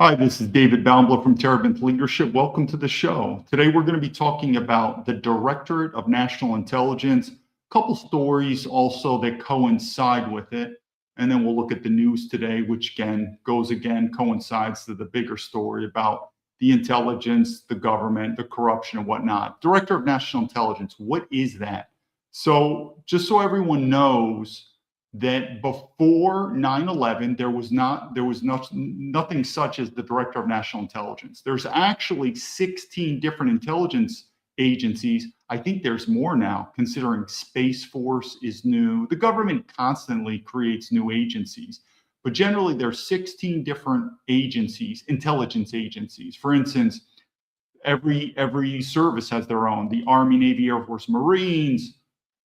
Hi, this is David Baumblatt from Terebinth Leadership. Welcome to the show. Today we're going to be talking about the Directorate of National Intelligence, a couple stories also that coincide with it, and then we'll look at the news today, which coincides to the bigger story about the intelligence, the government, the corruption and whatnot. Director of National Intelligence, what is that? So just so everyone knows, that before 9/11, there was nothing such as the Director of National Intelligence. There's actually 16 different intelligence agencies. I think there's more now, considering Space Force is new. The government constantly creates new agencies, but generally there's 16 different agencies, intelligence agencies. For instance, every service has their own, the Army, Navy, Air Force, Marines,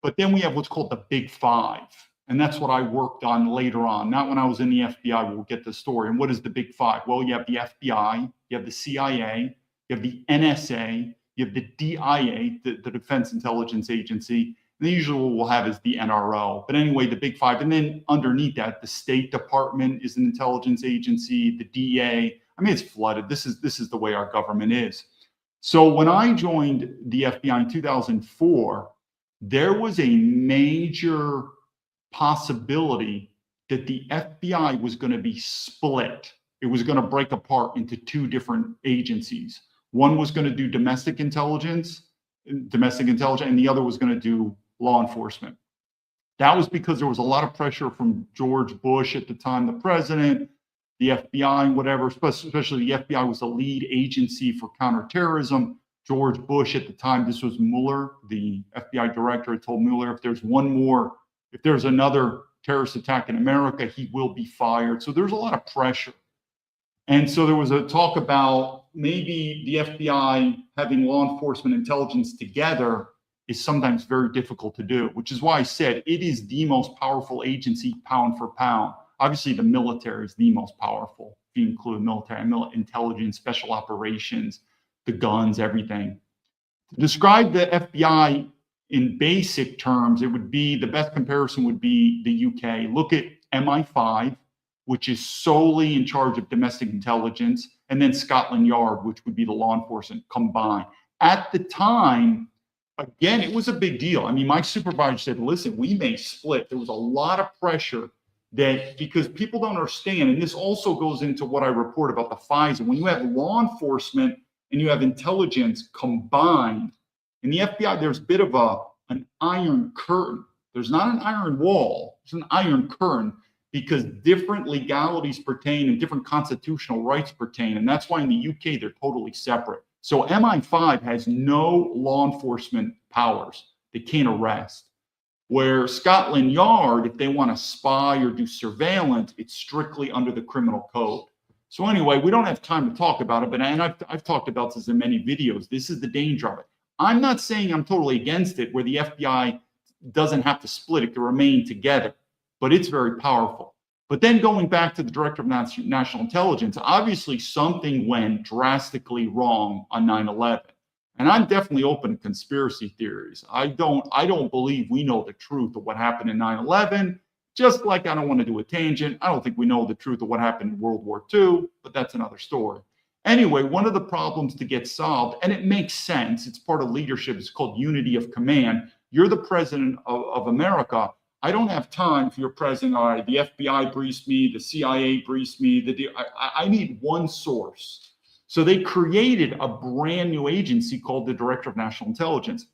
but then we have what's called the Big Five. And that's what I worked on later on, not when I was in the FBI. We'll get the story. And what is the Big Five? Well, you have the FBI, you have the CIA, you have the NSA, you have the DIA, the Defense Intelligence Agency, and the usual we'll have is the NRO. But anyway, the Big Five. And then underneath that, the State Department is an intelligence agency, the DA. I mean, it's flooded. This is the way our government is. So when I joined the FBI in 2004, there was a major possibility that the FBI was going to be split. It was going to break apart into two different agencies. One was going to do domestic intelligence, and the other was going to do law enforcement. That was because there was a lot of pressure from George Bush at the time, the president, the FBI, and whatever, especially the FBI was the lead agency for counterterrorism. George Bush at the time, this was Mueller, the FBI director, told Mueller, if there's another terrorist attack in America, he will be fired. So there's a lot of pressure. And so there was a talk about maybe the FBI having law enforcement intelligence together is sometimes very difficult to do, which is why I said it is the most powerful agency pound for pound. Obviously, the military is the most powerful, if you include military, intelligence, special operations, the guns, everything. To describe the FBI in basic terms, the best comparison would be the UK. Look at MI5, which is solely in charge of domestic intelligence, and then Scotland Yard, which would be the law enforcement combined. At the time, again, it was a big deal. I mean, my supervisor said, listen, we may split. There was a lot of pressure because people don't understand, and this also goes into what I report about the FISA. When you have law enforcement and you have intelligence combined, in the FBI, there's a bit of an iron curtain. There's not an iron wall, it's an iron curtain, because different legalities pertain and different constitutional rights pertain. And that's why in the UK, they're totally separate. So MI5 has no law enforcement powers. They can't arrest. Where Scotland Yard, if they want to spy or do surveillance, it's strictly under the criminal code. So anyway, we don't have time to talk about it, and I've talked about this in many videos. This is the danger of it. I'm not saying I'm totally against it, where the FBI doesn't have to split, it can remain together, but it's very powerful. But then going back to the Director of National Intelligence, obviously something went drastically wrong on 9/11. And I'm definitely open to conspiracy theories. I don't believe we know the truth of what happened in 9/11, just like I don't want to do a tangent. I don't think we know the truth of what happened in World War II, but that's another story. Anyway, one of the problems to get solved, and it makes sense, it's part of leadership, it's called unity of command. You're the president of America. I don't have time for your president. All right, the FBI briefs me, the CIA briefs me. I need one source. So they created a brand new agency called the Director of National Intelligence.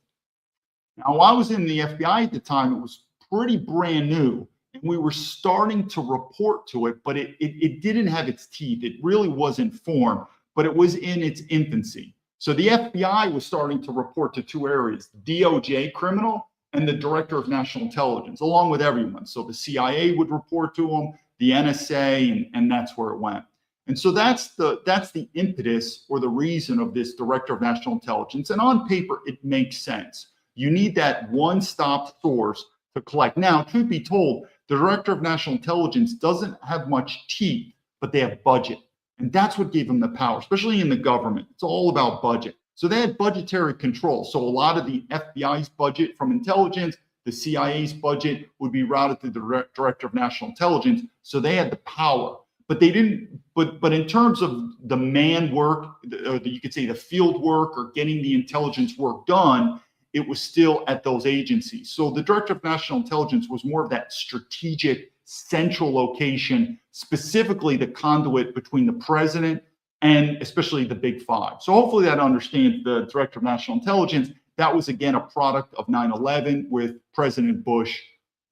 Now, while I was in the FBI at the time, it was pretty brand new. And we were starting to report to it, but it didn't have its teeth. It really wasn't formed, but it was in its infancy. So the FBI was starting to report to two areas, DOJ criminal and the Director of National Intelligence, along with everyone. So the CIA would report to them, the NSA, and that's where it went. And so that's the impetus or the reason of this Director of National Intelligence. And on paper, it makes sense. You need that one-stop source to collect. Now, truth be told, the Director of National Intelligence doesn't have much teeth, but they have budget. And that's what gave them the power, especially in the government. It's all about budget. So they had budgetary control. So a lot of the FBI's budget from intelligence, the CIA's budget would be routed to the Director of National Intelligence. So they had the power, but they didn't But in terms of the man work, or you could say the field work or getting the intelligence work done, it was still at those agencies. So the Director of National Intelligence was more of that strategic central location, specifically the conduit between the president and especially the big five. So hopefully that understands the Director of National Intelligence. That was, again, a product of 9/11 with President Bush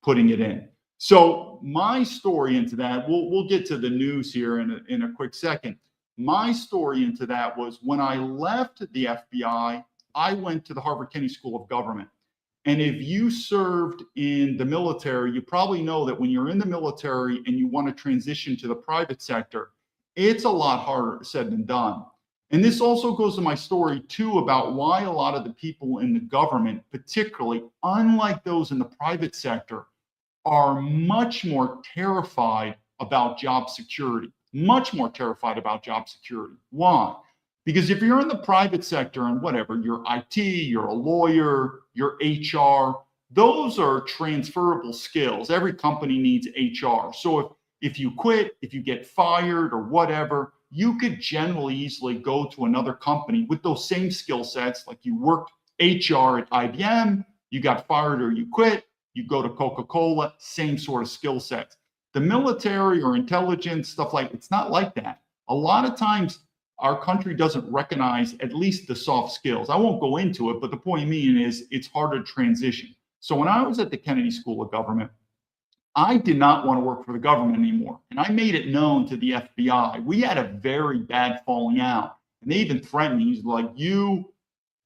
putting it in. So my story into that, we'll get to the news here in a quick second. My story into that was when I left the FBI, I went to the Harvard Kennedy School of Government. And if you served in the military, you probably know that when you're in the military and you want to transition to the private sector, it's a lot harder said than done. And this also goes to my story, too, about why a lot of the people in the government, particularly, unlike those in the private sector, are much more terrified about job security, much more terrified about job security. Why? Because if you're in the private sector and whatever, you're IT, you're a lawyer, you're HR, those are transferable skills. Every company needs HR. So if you quit, if you get fired or whatever, you could generally easily go to another company with those same skill sets. Like you worked HR at IBM, you got fired or you quit, you go to Coca-Cola, same sort of skill sets. The military or intelligence, stuff like it's not like that. A lot of times our country doesn't recognize at least the soft skills. I won't go into it, but the point being is it's harder to transition. So when I was at the Kennedy School of Government, I did not want to work for the government anymore. And I made it known to the FBI. We had a very bad falling out. And they even threatened me. He's like, you,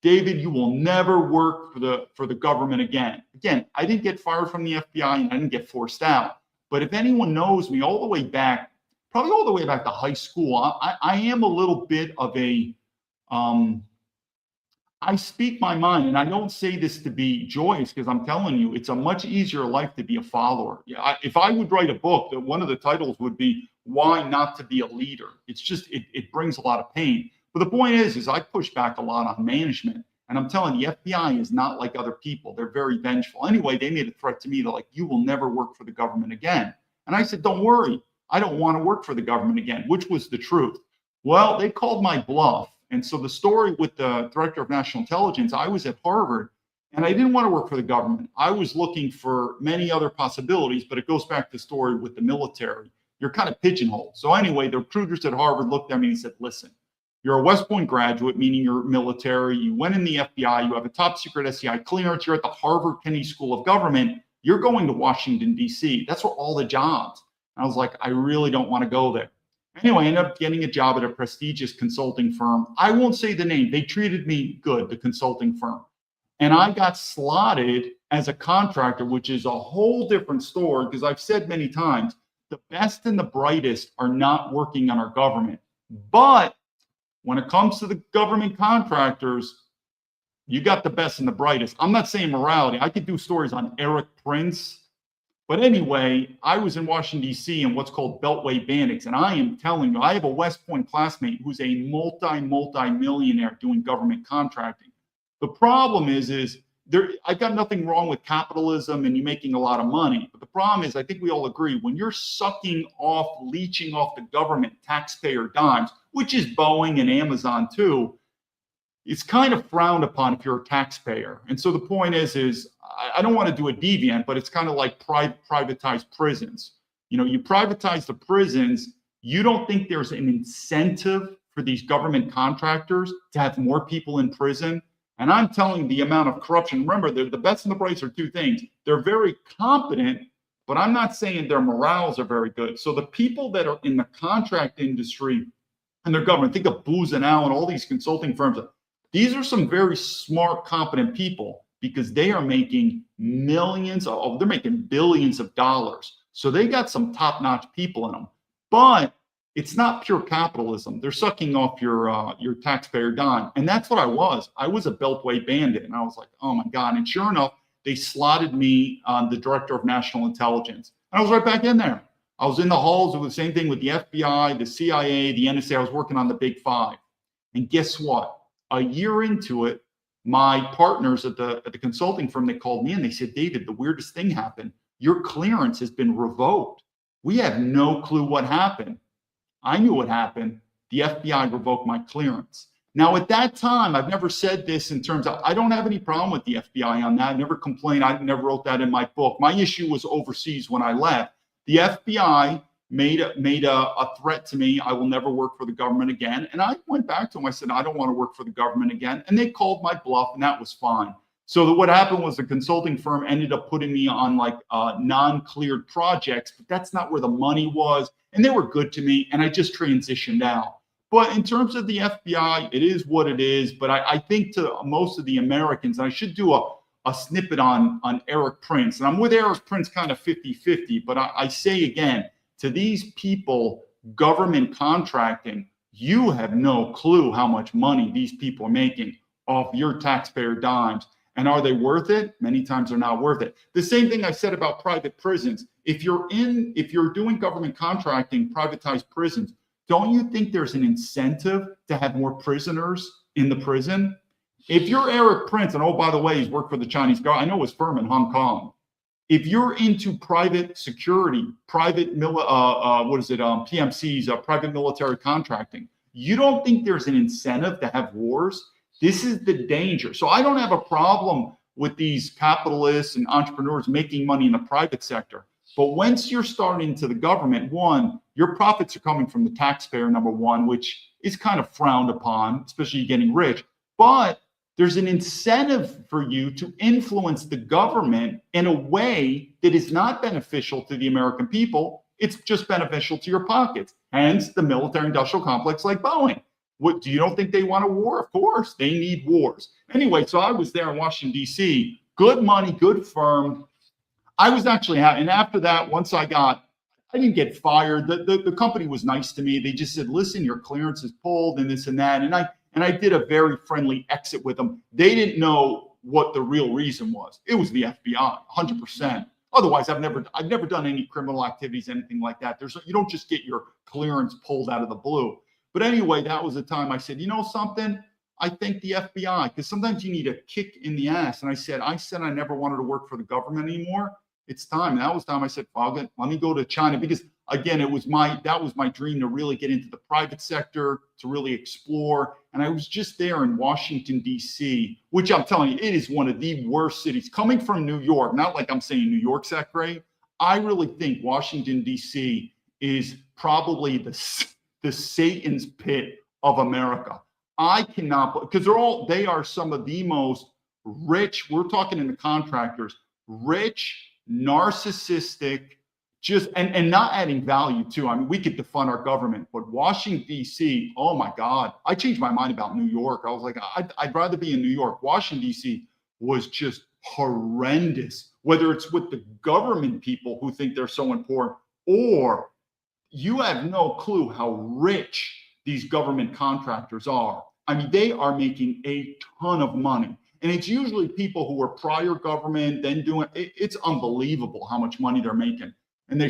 David, you will never work for the government again. Again, I didn't get fired from the FBI and I didn't get forced out. But if anyone knows me all the way back, probably all the way back to high school, I am a little bit of a, I speak my mind, and I don't say this to be joyous because I'm telling you, it's a much easier life to be a follower. Yeah, if I would write a book, that one of the titles would be "Why Not to Be a Leader." It's just it brings a lot of pain. But the point is I push back a lot on management, and I'm telling you, the FBI is not like other people. They're very vengeful. Anyway, they made a threat to me. They're like, "You will never work for the government again." And I said, "Don't worry, I don't want to work for the government again," which was the truth. Well, they called my bluff. And so the story with the Director of National Intelligence, I was at Harvard and I didn't want to work for the government. I was looking for many other possibilities, but it goes back to the story with the military. You're kind of pigeonholed. So anyway, the recruiters at Harvard looked at me and said, listen, you're a West Point graduate, meaning you're military. You went in the FBI. You have a top secret SCI clearance. You're at the Harvard Kennedy School of Government. You're going to Washington, D.C. That's where all the jobs. And I was like, I really don't want to go there. Anyway, I ended up getting a job at a prestigious consulting firm. I won't say the name. They treated me good, the consulting firm. And I got slotted as a contractor, which is a whole different story because I've said many times, the best and the brightest are not working on our government. But when it comes to the government contractors, you got the best and the brightest. I'm not saying morality. I could do stories on Eric Prince. But anyway, I was in Washington, D.C. in what's called Beltway bandits. And I am telling you, I have a West Point classmate who's a multi-millionaire doing government contracting. The problem is I got nothing wrong with capitalism and you making a lot of money. But the problem is, I think we all agree, when you're leeching off the government taxpayer dimes, which is Boeing and Amazon too, it's kind of frowned upon if you're a taxpayer. And so the point is I don't want to do a deviant, but it's kind of like privatized prisons. You know, you privatize the prisons, you don't think there's an incentive for these government contractors to have more people in prison. And I'm telling the amount of corruption, remember, they're the best and the brightest are two things. They're very competent, but I'm not saying their morals are very good. So the people that are in the contract industry and their government, think of Booz and Allen, all these consulting firms, these are some very smart, competent people because they are making they're making billions of dollars. So they got some top-notch people in them. But it's not pure capitalism. They're sucking off your taxpayer dime. And that's what I was. I was a Beltway bandit. And I was like, oh my God. And sure enough, they slotted me on the Director of National Intelligence. And I was right back in there. I was in the halls. It was the same thing with the FBI, the CIA, the NSA. I was working on the Big Five. And guess what? A year into it, my partners at the consulting firm, they called me and they said, David, the weirdest thing happened. Your clearance has been revoked. We have no clue what happened. I knew what happened. The FBI revoked my clearance. Now, at that time, I've never said this in terms of, I don't have any problem with the FBI on that. I never complained. I never wrote that in my book. My issue was overseas when I left. The FBI made a threat to me. I will never work for the government again. And I went back to them. I said, I don't want to work for the government again. And they called my bluff, and that was fine. So what happened was the consulting firm ended up putting me on like non-cleared projects, but that's not where the money was. And they were good to me, and I just transitioned out. But in terms of the FBI, it is what it is. But I think to most of the Americans, and I should do a snippet on Eric Prince, and I'm with Eric Prince kind of 50-50, but I say again, to these people, government contracting, you have no clue how much money these people are making off your taxpayer dimes. And are they worth it? Many times they're not worth it. The same thing I said about private prisons. If you're doing government contracting, privatized prisons, don't you think there's an incentive to have more prisoners in the prison? If you're Eric Prince, and oh, by the way, he's worked for the Chinese government, I know his firm in Hong Kong. If you're into private security, PMCs, private military contracting, you don't think there's an incentive to have wars? This is the danger. So I don't have a problem with these capitalists and entrepreneurs making money in the private sector. But once you're starting to the government, one, your profits are coming from the taxpayer, number one, which is kind of frowned upon, especially getting rich. But there's an incentive for you to influence the government in a way that is not beneficial to the American people. It's just beneficial to your pockets. Hence the military-industrial complex like Boeing. What, do you don't think they want a war? Of course, they need wars. Anyway, so I was there in Washington, D.C. Good money, good firm. I was actually happy. And after that, once I didn't get fired. The company was nice to me. They just said, listen, your clearance is pulled and this and that. And I did a very friendly exit with them. They didn't know what the real reason was. It was the FBI, 100%. Otherwise, I've never done any criminal activities, anything like that. You don't just get your clearance pulled out of the blue. But anyway, that was the time I said, you know something? I thank the FBI, because sometimes you need a kick in the ass. And I said I never wanted to work for the government anymore. It's time. And that was time I said, let me go to China, because again, that was my dream to really get into the private sector, to really explore. And I was just there in Washington, D.C., which I'm telling you, it is one of the worst cities. Coming from New York, not like I'm saying New York's that great. I really think Washington, D.C. is probably the Satan's pit of America. I cannot, because they are some of the most rich, we're talking in the contractors, rich, narcissistic, just and not adding value too. I mean, we could defund our government, but Washington, D.C., oh my God, I changed my mind about New York. I was like, I'd rather be in New York. Washington, D.C. was just horrendous, whether it's with the government people who think they're so important, or you have no clue how rich these government contractors are. I mean, they are making a ton of money. And it's usually people who were prior government, then doing it's unbelievable how much money they're making. And they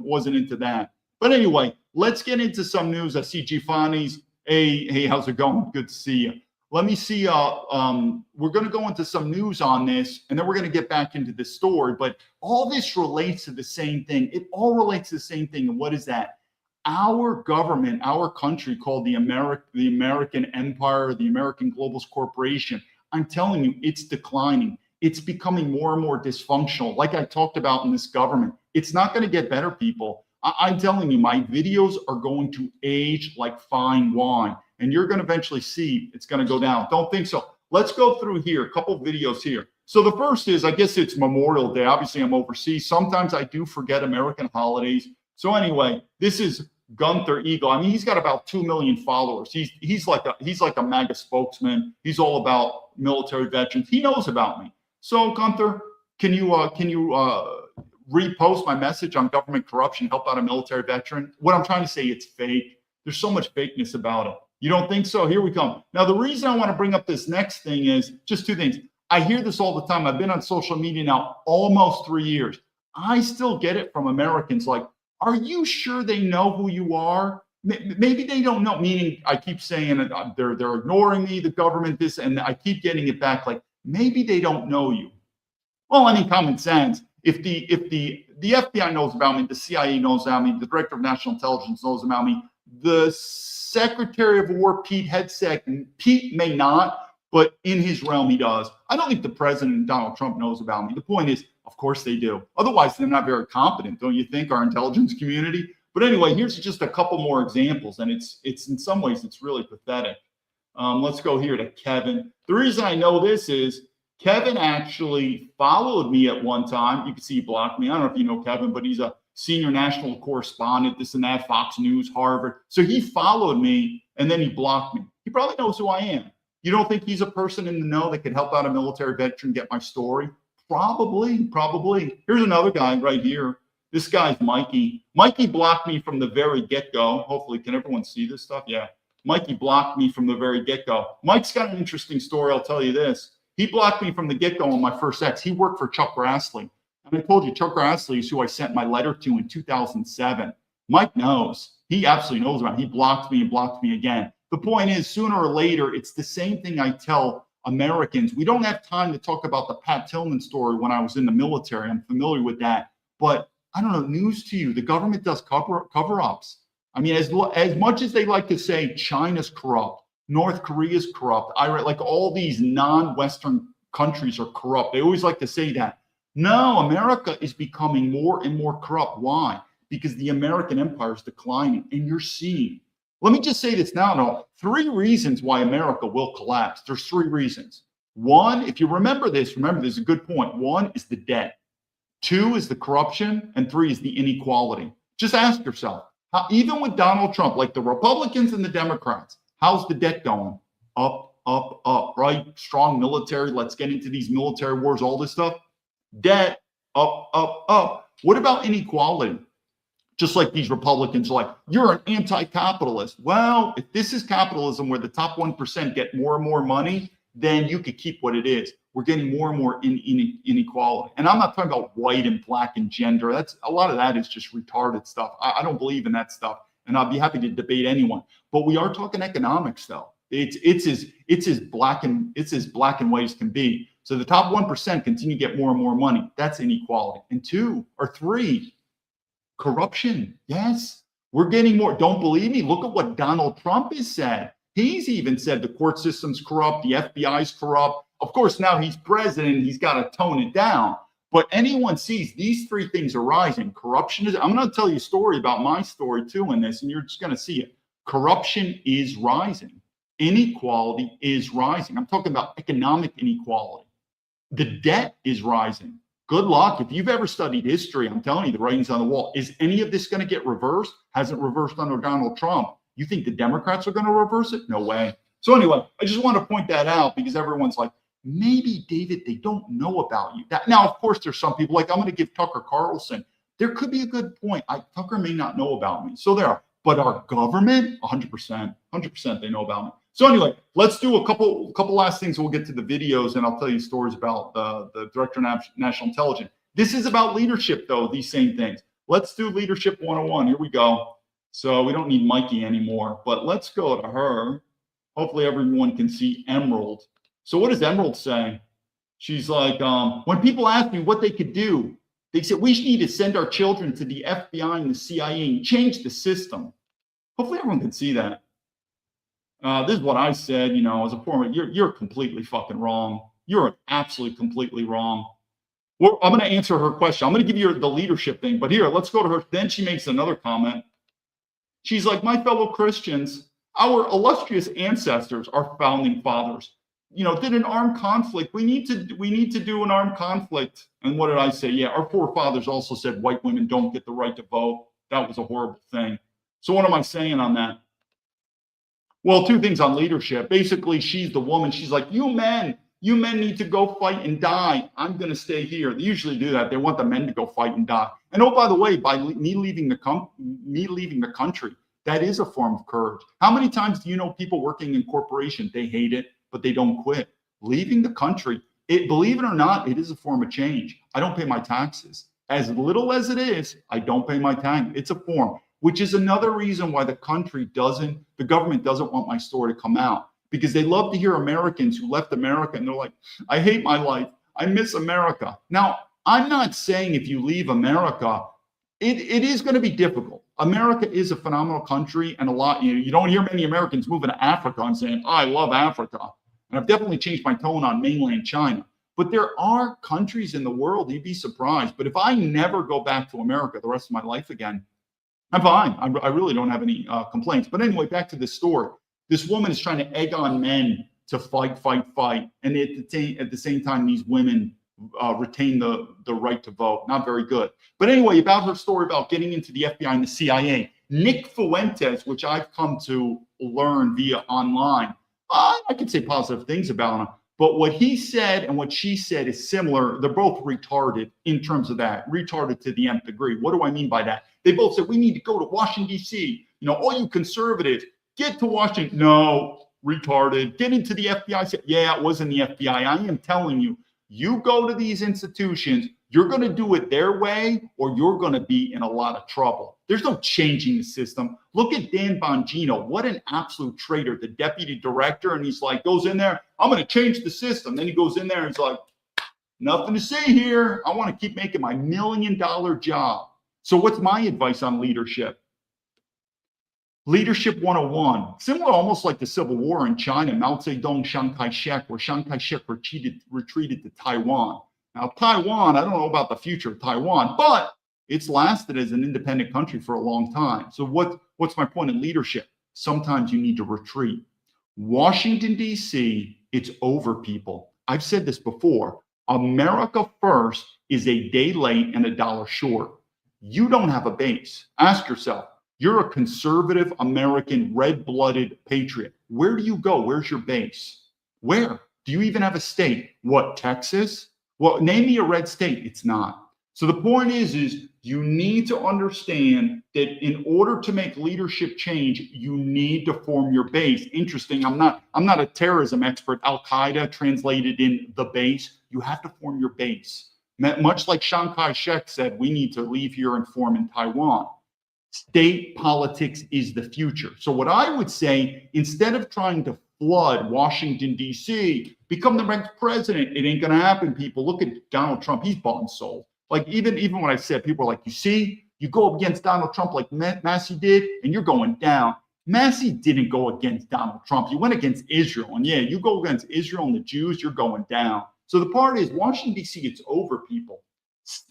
wasn't into that. But anyway, let's get into some news. I see Gifani's. Hey, how's it going? Good to see you. Let me see. We're going to go into some news on this, and then we're going to get back into this story. But all this relates to the same thing. It all relates to the same thing. And what is that? Our government, our country called the American Empire, the American Globalist Corporation. I'm telling you, it's declining. It's becoming more and more dysfunctional. Like I talked about in this government, it's not going to get better, people. I'm telling you, my videos are going to age like fine wine, and you're going to eventually see it's going to go down. Don't think so. Let's go through here, a couple videos here. So the first is, I guess it's Memorial Day. Obviously, I'm overseas. Sometimes I do forget American holidays. So anyway, this is Gunther Eagle. I mean, he's got about 2 million followers. He's like a MAGA spokesman. He's all about military veterans. He knows about me. So Gunther, can you repost my message on government corruption, help out a military veteran? What I'm trying to say, it's fake. There's so much fakeness about it. You don't think so? Here we come. Now, the reason I want to bring up this next thing is just two things. I hear this all the time. I've been on social media now almost 3 years. I still get it from Americans like, are you sure they know who you are? Maybe they don't know, meaning I keep saying they're ignoring me, the government, this, and I keep getting it back like, maybe they don't know you. Well, I mean, common sense. If the FBI knows about me, the CIA knows about me, the Director of National Intelligence knows about me, The Secretary of War, Pete Hegseth, Pete may not, but in his realm, he does. I don't think the president, Donald Trump, knows about me. The point is, of course they do. Otherwise, they're not very competent, don't you think, our intelligence community? But anyway, here's just a couple more examples, and it's in some ways, it's really pathetic. Let's go here to Kevin. The reason I know this is Kevin actually followed me at one time. You can see he blocked me. I don't know if you know Kevin, but he's a senior national correspondent, this and that, Fox News, Harvard. So he followed me, and then he blocked me. He probably knows who I am. You don't think he's a person in the know that could help out a military veteran get my story? Probably. Here's another guy right here. This guy's Mikey. Mikey blocked me from the very get-go. Hopefully, can everyone see this stuff? Yeah. Mikey blocked me from the very get-go. Mike's got an interesting story, I'll tell you this. He blocked me from the get-go on my first ex. He worked for Chuck Grassley. And I told you, Chuck Grassley is who I sent my letter to in 2007. Mike knows. He absolutely knows about it. He blocked me and blocked me again. The point is, sooner or later, it's the same thing I tell Americans. We don't have time to talk about the Pat Tillman story when I was in the military. I'm familiar with that. But I don't know, news to you, the government does cover-ups. I mean, as much as they like to say China's corrupt, North Korea's corrupt, like all these non-Western countries are corrupt. They always like to say that. No, America is becoming more and more corrupt. Why? Because the American empire is declining, and you're seeing. Let me just say this now. No, 3 reasons why America will collapse. There's 3 reasons. 1, if you remember this is a good point. 1 is the debt. 2 is the corruption, and 3 is the inequality. Just ask yourself, even with Donald Trump, like the Republicans and the Democrats, how's the debt going? Up, right? Strong military. Let's get into these military wars, all this stuff. Debt, up. What about inequality? Just like these Republicans are like, you're an anti-capitalist. Well, if this is capitalism where the top 1% get more and more money, then you could keep what it is. We're getting more and more inequality. And I'm not talking about white and black and gender. That's a lot of that is just retarded stuff. I don't believe in that stuff. And I'll be happy to debate anyone. But we are talking economics, though. It's as black and white as can be. So the top 1% continue to get more and more money. That's inequality. And 2 or 3, corruption. Yes, we're getting more. Don't believe me? Look at what Donald Trump has said. He's even said the court system's corrupt, the FBI's corrupt. Of course, now he's president, he's got to tone it down. But anyone sees these 3 things are rising. Corruption is, I'm going to tell you a story about my story too in this, and you're just going to see it. Corruption is rising. Inequality is rising. I'm talking about economic inequality. The debt is rising. Good luck. If you've ever studied history, I'm telling you, the writing's on the wall. Is any of this going to get reversed? Hasn't reversed under Donald Trump. You think the Democrats are going to reverse it? No way. So anyway, I just want to point that out because everyone's like, maybe, David, they don't know about you. Now, of course, there's some people like, I'm going to give Tucker Carlson. There could be a good point. Tucker may not know about me. So there are. But our government, 100% they know about me. So anyway, let's do a couple last things. We'll get to the videos, and I'll tell you stories about the Director of National Intelligence. This is about leadership, though, these same things. Let's do Leadership 101. Here we go. So we don't need Mikey anymore, but let's go to her. Hopefully everyone can see Emerald. So what does Emerald say? She's like, when people ask me what they could do, they said, we need to send our children to the FBI and the CIA and change the system. Hopefully everyone can see that. This is what I said, as a former, you're completely fucking wrong. You're absolutely completely wrong. Well, I'm going to answer her question. I'm going to give you the leadership thing, but here, let's go to her. Then she makes another comment. She's like, my fellow Christians, our illustrious ancestors, our founding fathers, did an armed conflict. We need to do an armed conflict. And what did I say? Yeah, our forefathers also said white women don't get the right to vote. That was a horrible thing. So what am I saying on that? Well, 2 things on leadership. Basically, she's the woman. She's like, you men need to go fight and die. I'm going to stay here. They usually do that. They want the men to go fight and die. And oh, by the way, by me leaving the country, that is a form of courage. How many times do you know people working in corporations, they hate it, but they don't quit? Leaving the country, believe it or not, it is a form of change. I don't pay my taxes. As little as it is, I don't pay my tax. It's a form, which is another reason why the government doesn't want my story to come out, because they love to hear Americans who left America and they're like, I hate my life. I miss America. Now, I'm not saying if you leave America, it is going to be difficult. America is a phenomenal country, and you don't hear many Americans moving to Africa and saying, I love Africa. And I've definitely changed my tone on mainland China. But there are countries in the world, you'd be surprised. But if I never go back to America the rest of my life again, I'm fine. I really don't have any complaints. But anyway, back to this story. This woman is trying to egg on men to fight. And at the same time, these women retain the right to vote. Not very good. But anyway, about her story about getting into the FBI and the CIA, Nick Fuentes, which I've come to learn via online, I could say positive things about him. But what he said and what she said is similar. They're both retarded in terms of that, retarded to the nth degree. What do I mean by that? They both said, we need to go to Washington, D.C. All you conservatives, get to Washington. No, retarded. Get into the FBI. Said, yeah, it was in the FBI. I am telling you, you go to these institutions, you're going to do it their way, or you're going to be in a lot of trouble. There's no changing the system. Look at Dan Bongino. What an absolute traitor, the deputy director. And he's like, goes in there, I'm going to change the system. Then he goes in there and he's like, nothing to say here. I want to keep making my $1 million job. So what's my advice on leadership? Leadership 101, similar almost like the Civil War in China, Mao Zedong, Chiang Kai-shek, where Chiang Kai-shek retreated to Taiwan. Now, Taiwan, I don't know about the future of Taiwan, but it's lasted as an independent country for a long time. So what's my point in leadership? Sometimes you need to retreat. Washington, D.C., it's over, people. I've said this before. America first is a day late and a dollar short. You don't have a base. Ask yourself, you're a conservative American, red-blooded patriot. Where do you go? Where's your base? Where? Do you even have a state? What, Texas? Well, name me a red state. It's not. So the point is you need to understand that in order to make leadership change, you need to form your base. Interesting. I'm not a terrorism expert. Al-Qaeda translated in the base. You have to form your base. Much like Chiang Kai-shek said, we need to leave here and form in Taiwan. State politics is the future. So what I would say, instead of trying to flood Washington, D.C., become the next president, it ain't going to happen, people. Look at Donald Trump. He's bought and sold. Like even when I said, people are like, you see, you go up against Donald Trump like Massey did, and you're going down. Massey didn't go against Donald Trump. He went against Israel. And yeah, you go against Israel and the Jews, you're going down. So the part is Washington, D.C., it's over, people.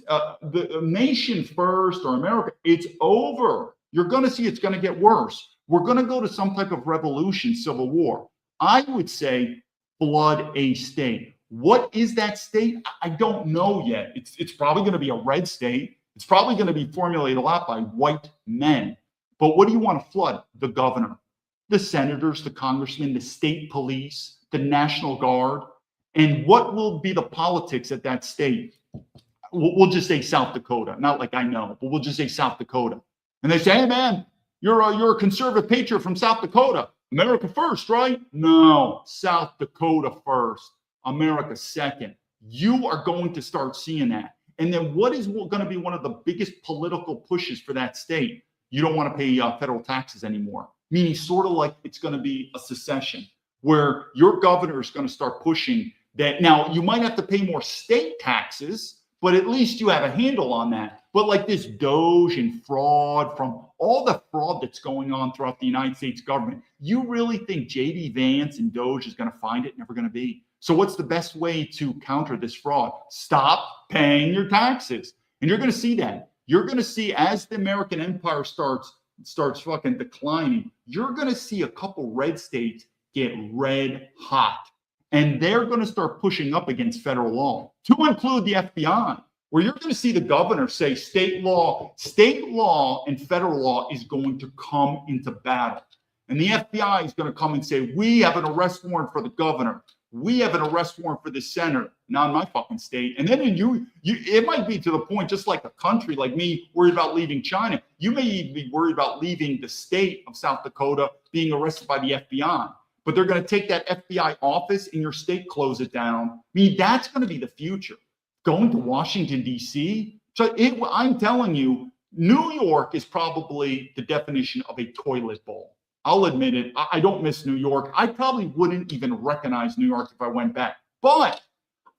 The nation first or America, it's over. You're going to see it's going to get worse. We're going to go to some type of revolution, civil war. I would say flood a state. What is that state? I don't know yet. It's probably going to be a red state. It's probably going to be formulated a lot by white men. But what do you want to flood? The governor, the senators, the congressmen, the state police, the National Guard. And what will be the politics at that state? We'll just say South Dakota. Not like I know, but we'll just say South Dakota. And they say, hey, man, you're a conservative patriot from South Dakota. America first, right? No, South Dakota first. America second. You are going to start seeing that. And then what is going to be one of the biggest political pushes for that state? You don't want to pay federal taxes anymore. Meaning sort of like it's going to be a secession where your governor is going to start pushing that. Now, you might have to pay more state taxes, but at least you have a handle on that. But like this Doge and fraud, from all the fraud that's going on throughout the United States government, you really think J.D. Vance and Doge is going to find it? Never going to be. So what's the best way to counter this fraud? Stop paying your taxes. And you're going to see that. You're going to see as the American empire starts fucking declining, you're going to see a couple red states get red hot. And they're going to start pushing up against federal law, to include the FBI, where you're going to see the governor say state law and federal law is going to come into battle. And the FBI is going to come and say, we have an arrest warrant for the governor. We have an arrest warrant for the senator, not in my fucking state. And then it might be to the point, just like a country like me, worried about leaving China. You may even be worried about leaving the state of South Dakota, being arrested by the FBI. But they're going to take that FBI office in your state, close it down. I mean, that's going to be the future. Going to Washington, D.C. So I'm telling you, New York is probably the definition of a toilet bowl. I'll admit it. I don't miss New York. I probably wouldn't even recognize New York if I went back. But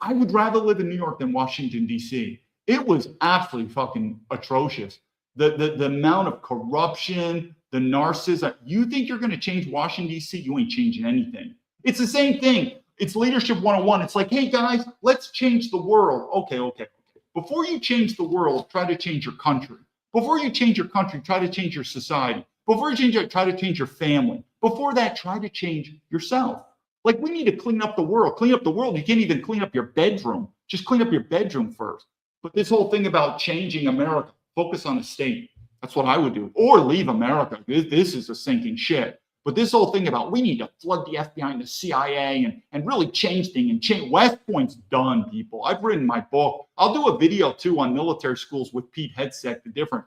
I would rather live in New York than Washington, D.C. It was absolutely fucking atrocious. the amount of corruption, the narcissism. You think you're going to change Washington, D.C.? You ain't changing anything. It's the same thing. It's leadership 101. It's like, hey, guys, let's change the world. Okay. Before you change the world, try to change your country. Before you change your country, try to change your society. Before you change it, try to change your family. Before that, try to change yourself. Like, we need to clean up the world. Clean up the world. You can't even clean up your bedroom. Just clean up your bedroom first. But this whole thing about changing America, focus on the state. That's what I would do. Or leave America. This is a sinking ship. But this whole thing about we need to flood the FBI and the CIA and really change things and change. West Point's done, people. I've written my book. I'll do a video too on military schools with Pete Hegseth, the different.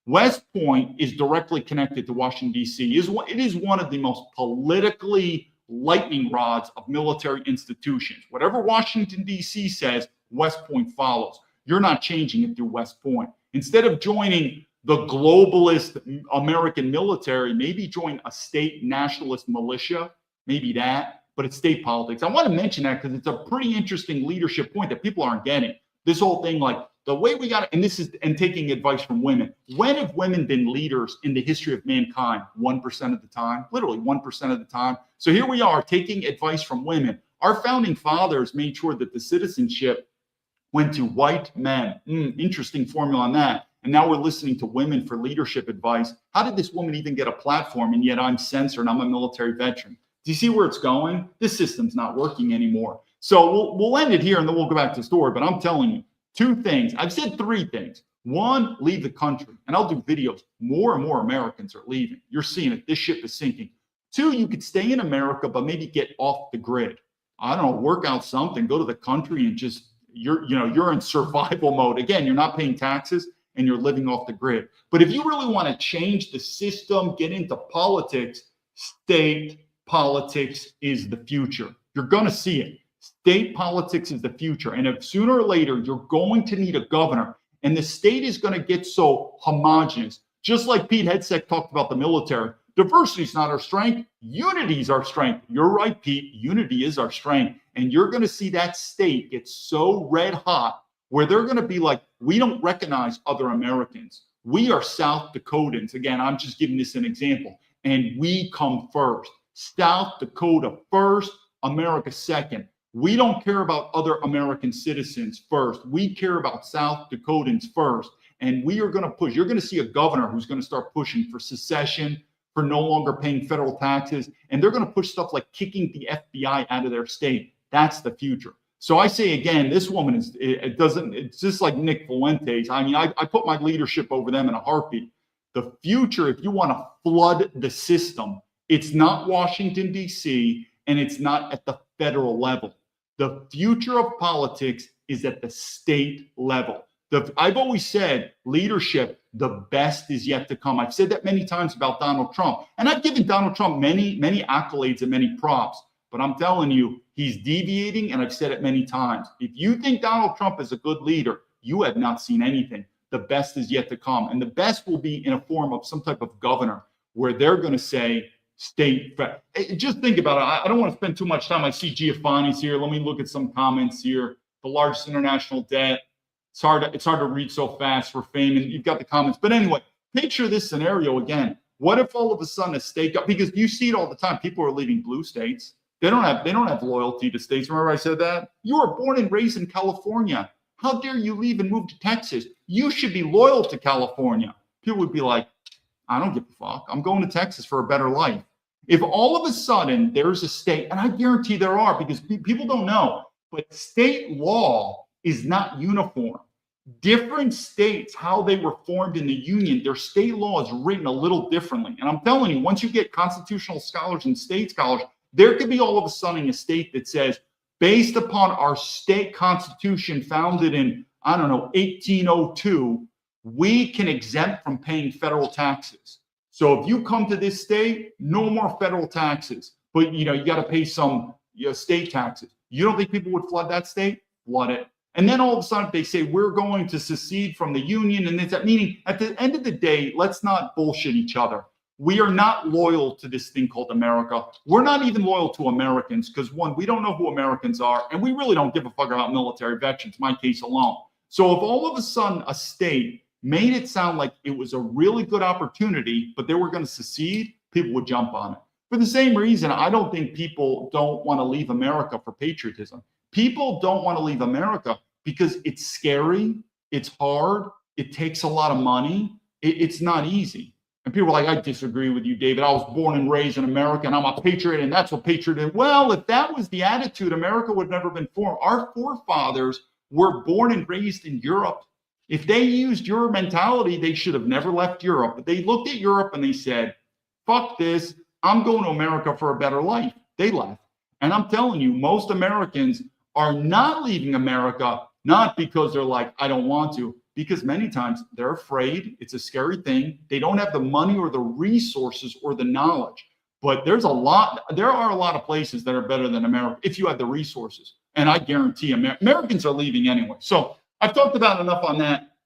West Point is directly connected to Washington, D.C. It is one of the most politically lightning rods of military institutions. Whatever Washington, D.C. says, West Point follows. You're not changing it through West Point. Instead of joining the globalist American military, maybe join a state nationalist militia, maybe that, but it's state politics. I want to mention that because it's a pretty interesting leadership point that people aren't getting. This whole thing, like the way we got it, and taking advice from women. When have women been leaders in the history of mankind? 1% of the time, literally 1% of the time. So here we are taking advice from women. Our founding fathers made sure that the citizenship went to white men. Interesting formula on that. And now we're listening to women for leadership advice. How did this woman even get a platform? And yet I'm censored. I'm a military veteran. Do you see where it's going? This system's not working anymore. So we'll end it here and then we'll go back to the story. But I'm telling you, 2 things. I've said 3 things. 1, leave the country. And I'll do videos. More and more Americans are leaving. You're seeing it. This ship is sinking. 2, you could stay in America, but maybe get off the grid. I don't know, work out something, go to the country and just, you're in survival mode. Again, you're not paying taxes and you're living off the grid. But if you really want to change the system, get into politics, state politics is the future. You're going to see it. State politics is the future. And if sooner or later, you're going to need a governor, and the state is going to get so homogenous, just like Pete Hegseth talked about the military. Diversity is not our strength. Unity is our strength. You're right, Pete. Unity is our strength. And you're going to see that state get so red hot where they're going to be like, we don't recognize other Americans. We are South Dakotans. Again, I'm just giving this an example. And we come first. South Dakota first, America second. We don't care about other American citizens first. We care about South Dakotans first. And we are going to push. You're going to see a governor who's going to start pushing for secession, for no longer paying federal taxes. And they're going to push stuff like kicking the FBI out of their state. That's the future. So I say again, this woman it's just like Nick Fuentes. I mean, I put my leadership over them in a heartbeat. The future, if you want to flood the system, it's not Washington, D.C., and it's not at the federal level. The future of politics is at the state level. I've always said leadership, the best is yet to come. I've said that many times about Donald Trump. And I've given Donald Trump many accolades and many props. But I'm telling you, he's deviating, and I've said it many times. If you think Donald Trump is a good leader, you have not seen anything. The best is yet to come. And the best will be in a form of some type of governor where they're going to say, state. Just think about it. I don't want to spend too much time. I see Giovanni's here. Let me look at some comments here. The largest international debt. It's hard to read so fast for fame, and you've got the comments. But anyway, picture this scenario again. What if all of a sudden a state, because you see it all the time, people are leaving blue states. They don't have loyalty to states. Remember I said that? You were born and raised in California. How dare you leave and move to Texas? You should be loyal to California. People would be like, I don't give a fuck. I'm going to Texas for a better life. If all of a sudden there's a state, and I guarantee there are because people don't know, but state law is not uniform. Different states, how they were formed in the Union, their state law is written a little differently. And I'm telling you, once you get constitutional scholars and state scholars, there could be all of a sudden a state that says, based upon our state constitution founded in, 1802, we can exempt from paying federal taxes. So if you come to this state, no more federal taxes, but you got to pay some state taxes. You don't think people would flood that state? Flood it. And then all of a sudden they say, we're going to secede from the Union. And it's that meaning at the end of the day, let's not bullshit each other. We are not loyal to this thing called America. We're not even loyal to Americans because, one, we don't know who Americans are, and we really don't give a fuck about military veterans, my case alone. So if all of a sudden a state made it sound like it was a really good opportunity, but they were going to secede, people would jump on it. For the same reason, I don't think people don't want to leave America for patriotism. People don't want to leave America because it's scary, it's hard, it takes a lot of money, it's not easy. And people are like, I disagree with you, David. I was born and raised in America and I'm a patriot and that's what patriot is. Well, if that was the attitude, America would have never been formed. Our forefathers were born and raised in Europe. If they used your mentality, they should have never left Europe. But they looked at Europe and they said, fuck this, I'm going to America for a better life. They left. And I'm telling you, most Americans are not leaving America, not because they're like, I don't want to, because many times they're afraid. It's a scary thing. They don't have the money or the resources or the knowledge. But there are a lot of places that are better than America if you have the resources. And I guarantee Americans are leaving anyway. So I've talked about enough on that.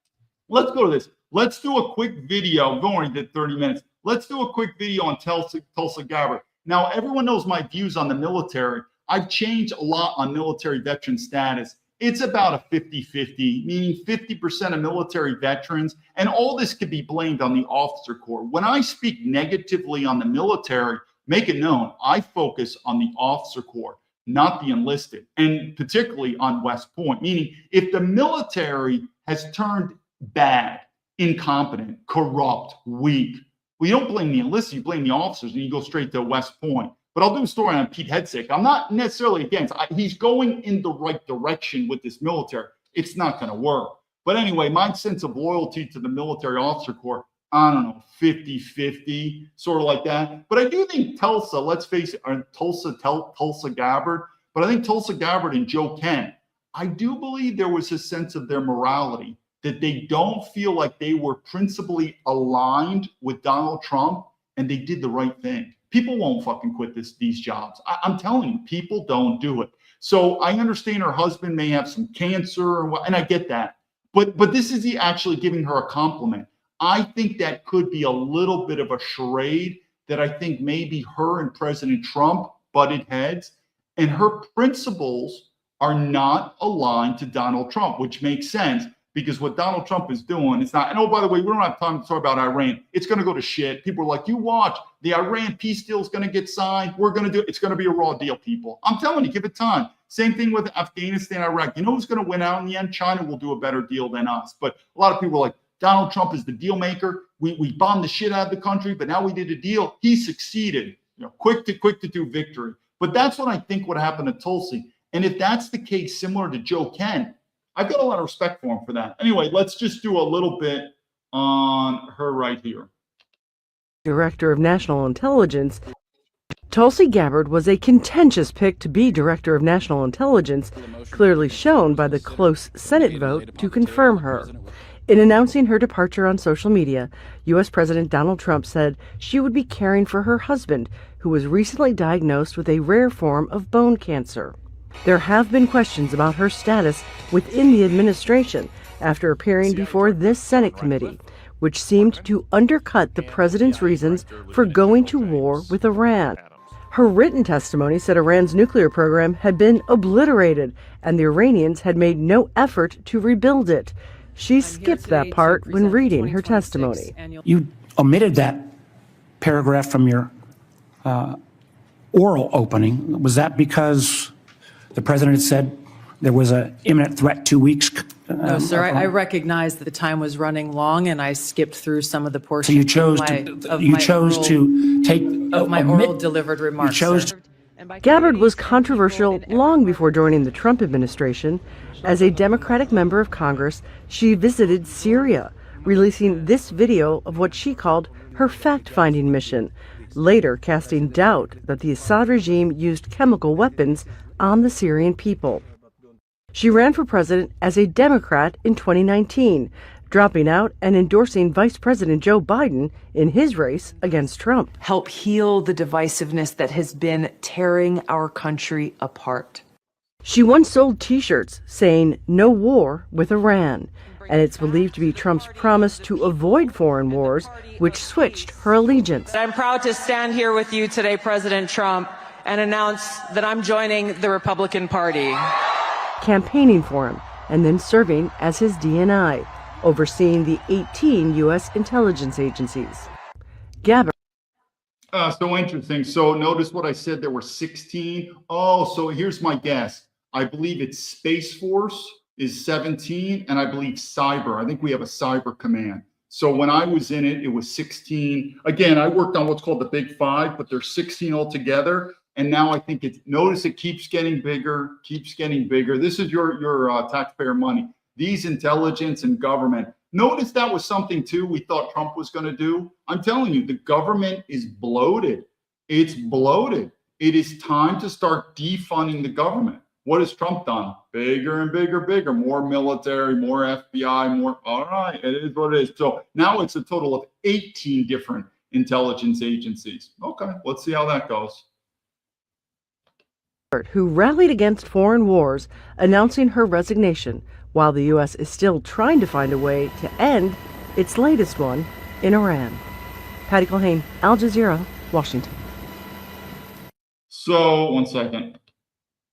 Let's go to this. Let's do a quick video. We've only did 30 minutes. Let's do a quick video on Tulsi Gabbard. Now, everyone knows my views on the military. I've changed a lot on military veteran status. It's about a 50-50, meaning 50% of military veterans, and all this could be blamed on the officer corps. When I speak negatively on the military, make it known, I focus on the officer corps, not the enlisted, and particularly on West Point, meaning if the military has turned bad, incompetent, corrupt, weak, well, you don't blame the enlisted, you blame the officers, and you go straight to West Point. But I'll do a story on Pete Hegseth. I'm not necessarily against. He's going in the right direction with this military. It's not going to work. But anyway, my sense of loyalty to the military officer corps, I don't know, 50-50, sort of like that. But I do think Tulsa, let's face it, Tulsa Gabbard, but I think Tulsa Gabbard and Joe Kent, I do believe there was a sense of their morality, that they don't feel like they were principally aligned with Donald Trump and they did the right thing. People won't fucking quit these jobs. I'm telling you, people don't do it. So I understand her husband may have some cancer, and I get that. But this is actually giving her a compliment. I think that could be a little bit of a charade that I think maybe her and President Trump butted heads, and her principles are not aligned to Donald Trump, which makes sense. Because what Donald Trump is doing, it's not, and oh, by the way, we don't have time to talk about Iran. It's going to go to shit. People are like, you watch, the Iran peace deal is going to get signed. We're going to do it. It's going to be a raw deal, people. I'm telling you, give it time. Same thing with Afghanistan, Iraq. You know who's going to win out in the end? China will do a better deal than us. But a lot of people are like, Donald Trump is the deal maker. We bombed the shit out of the country, but now we did a deal. He succeeded. You know, quick to do victory. But that's what I think would happen to Tulsi. And if that's the case, similar to Joe Kent, I've got a lot of respect for him for that. Anyway, let's just do a little bit on her right here. Director of National Intelligence, Tulsi Gabbard was a contentious pick to be Director of National Intelligence, clearly shown by the close Senate vote to confirm her. In announcing her departure on social media, U.S. President Donald Trump said she would be caring for her husband, who was recently diagnosed with a rare form of bone cancer. There have been questions about her status within the administration after appearing before this Senate committee, which seemed to undercut the president's reasons for going to war with Iran. Her written testimony said Iran's nuclear program had been obliterated and the Iranians had made no effort to rebuild it. She skipped that part when reading her testimony. You omitted that paragraph from your oral opening. Was that because the president had said there was an imminent threat 2 weeks? No, sir. I recognize that the time was running long, and I skipped through some of the portions. So you chose to take my oral delivered remarks. Gabbard was controversial long before joining the Trump administration. As a Democratic member of Congress, she visited Syria, releasing this video of what she called her fact-finding mission, later casting doubt that the Assad regime used chemical weapons on the Syrian people. She ran for president as a Democrat in 2019, dropping out and endorsing Vice President Joe Biden in his race against Trump. Help heal the divisiveness that has been tearing our country apart. She once sold T-shirts saying "No war with Iran," and it's believed to be Trump's promise to avoid foreign wars, which switched her allegiance. I'm proud to stand here with you today, President Trump, and announce that I'm joining the Republican Party. Campaigning for him and then serving as his DNI, overseeing the 18 U.S. intelligence agencies. Gabbard. So interesting. So notice what I said, there were 16. Oh, so here's my guess. I believe it's Space Force is 17, and I believe cyber. I think we have a cyber command. So when I was in it, it was 16. Again, I worked on what's called the Big Five, but there's 16 altogether. And now I think notice it keeps getting bigger, keeps getting bigger. This is your taxpayer money. These intelligence and government. Notice that was something too we thought Trump was going to do. I'm telling you, the government is bloated. It's bloated. It is time to start defunding the government. What has Trump done? Bigger and bigger, bigger, more military, more FBI, more. All right, it is what it is. So now it's a total of 18 different intelligence agencies. Okay, let's see how that goes. Who rallied against foreign wars, announcing her resignation, while the U.S. is still trying to find a way to end its latest one in Iran. Patty Culhane, Al Jazeera, Washington. So, one second.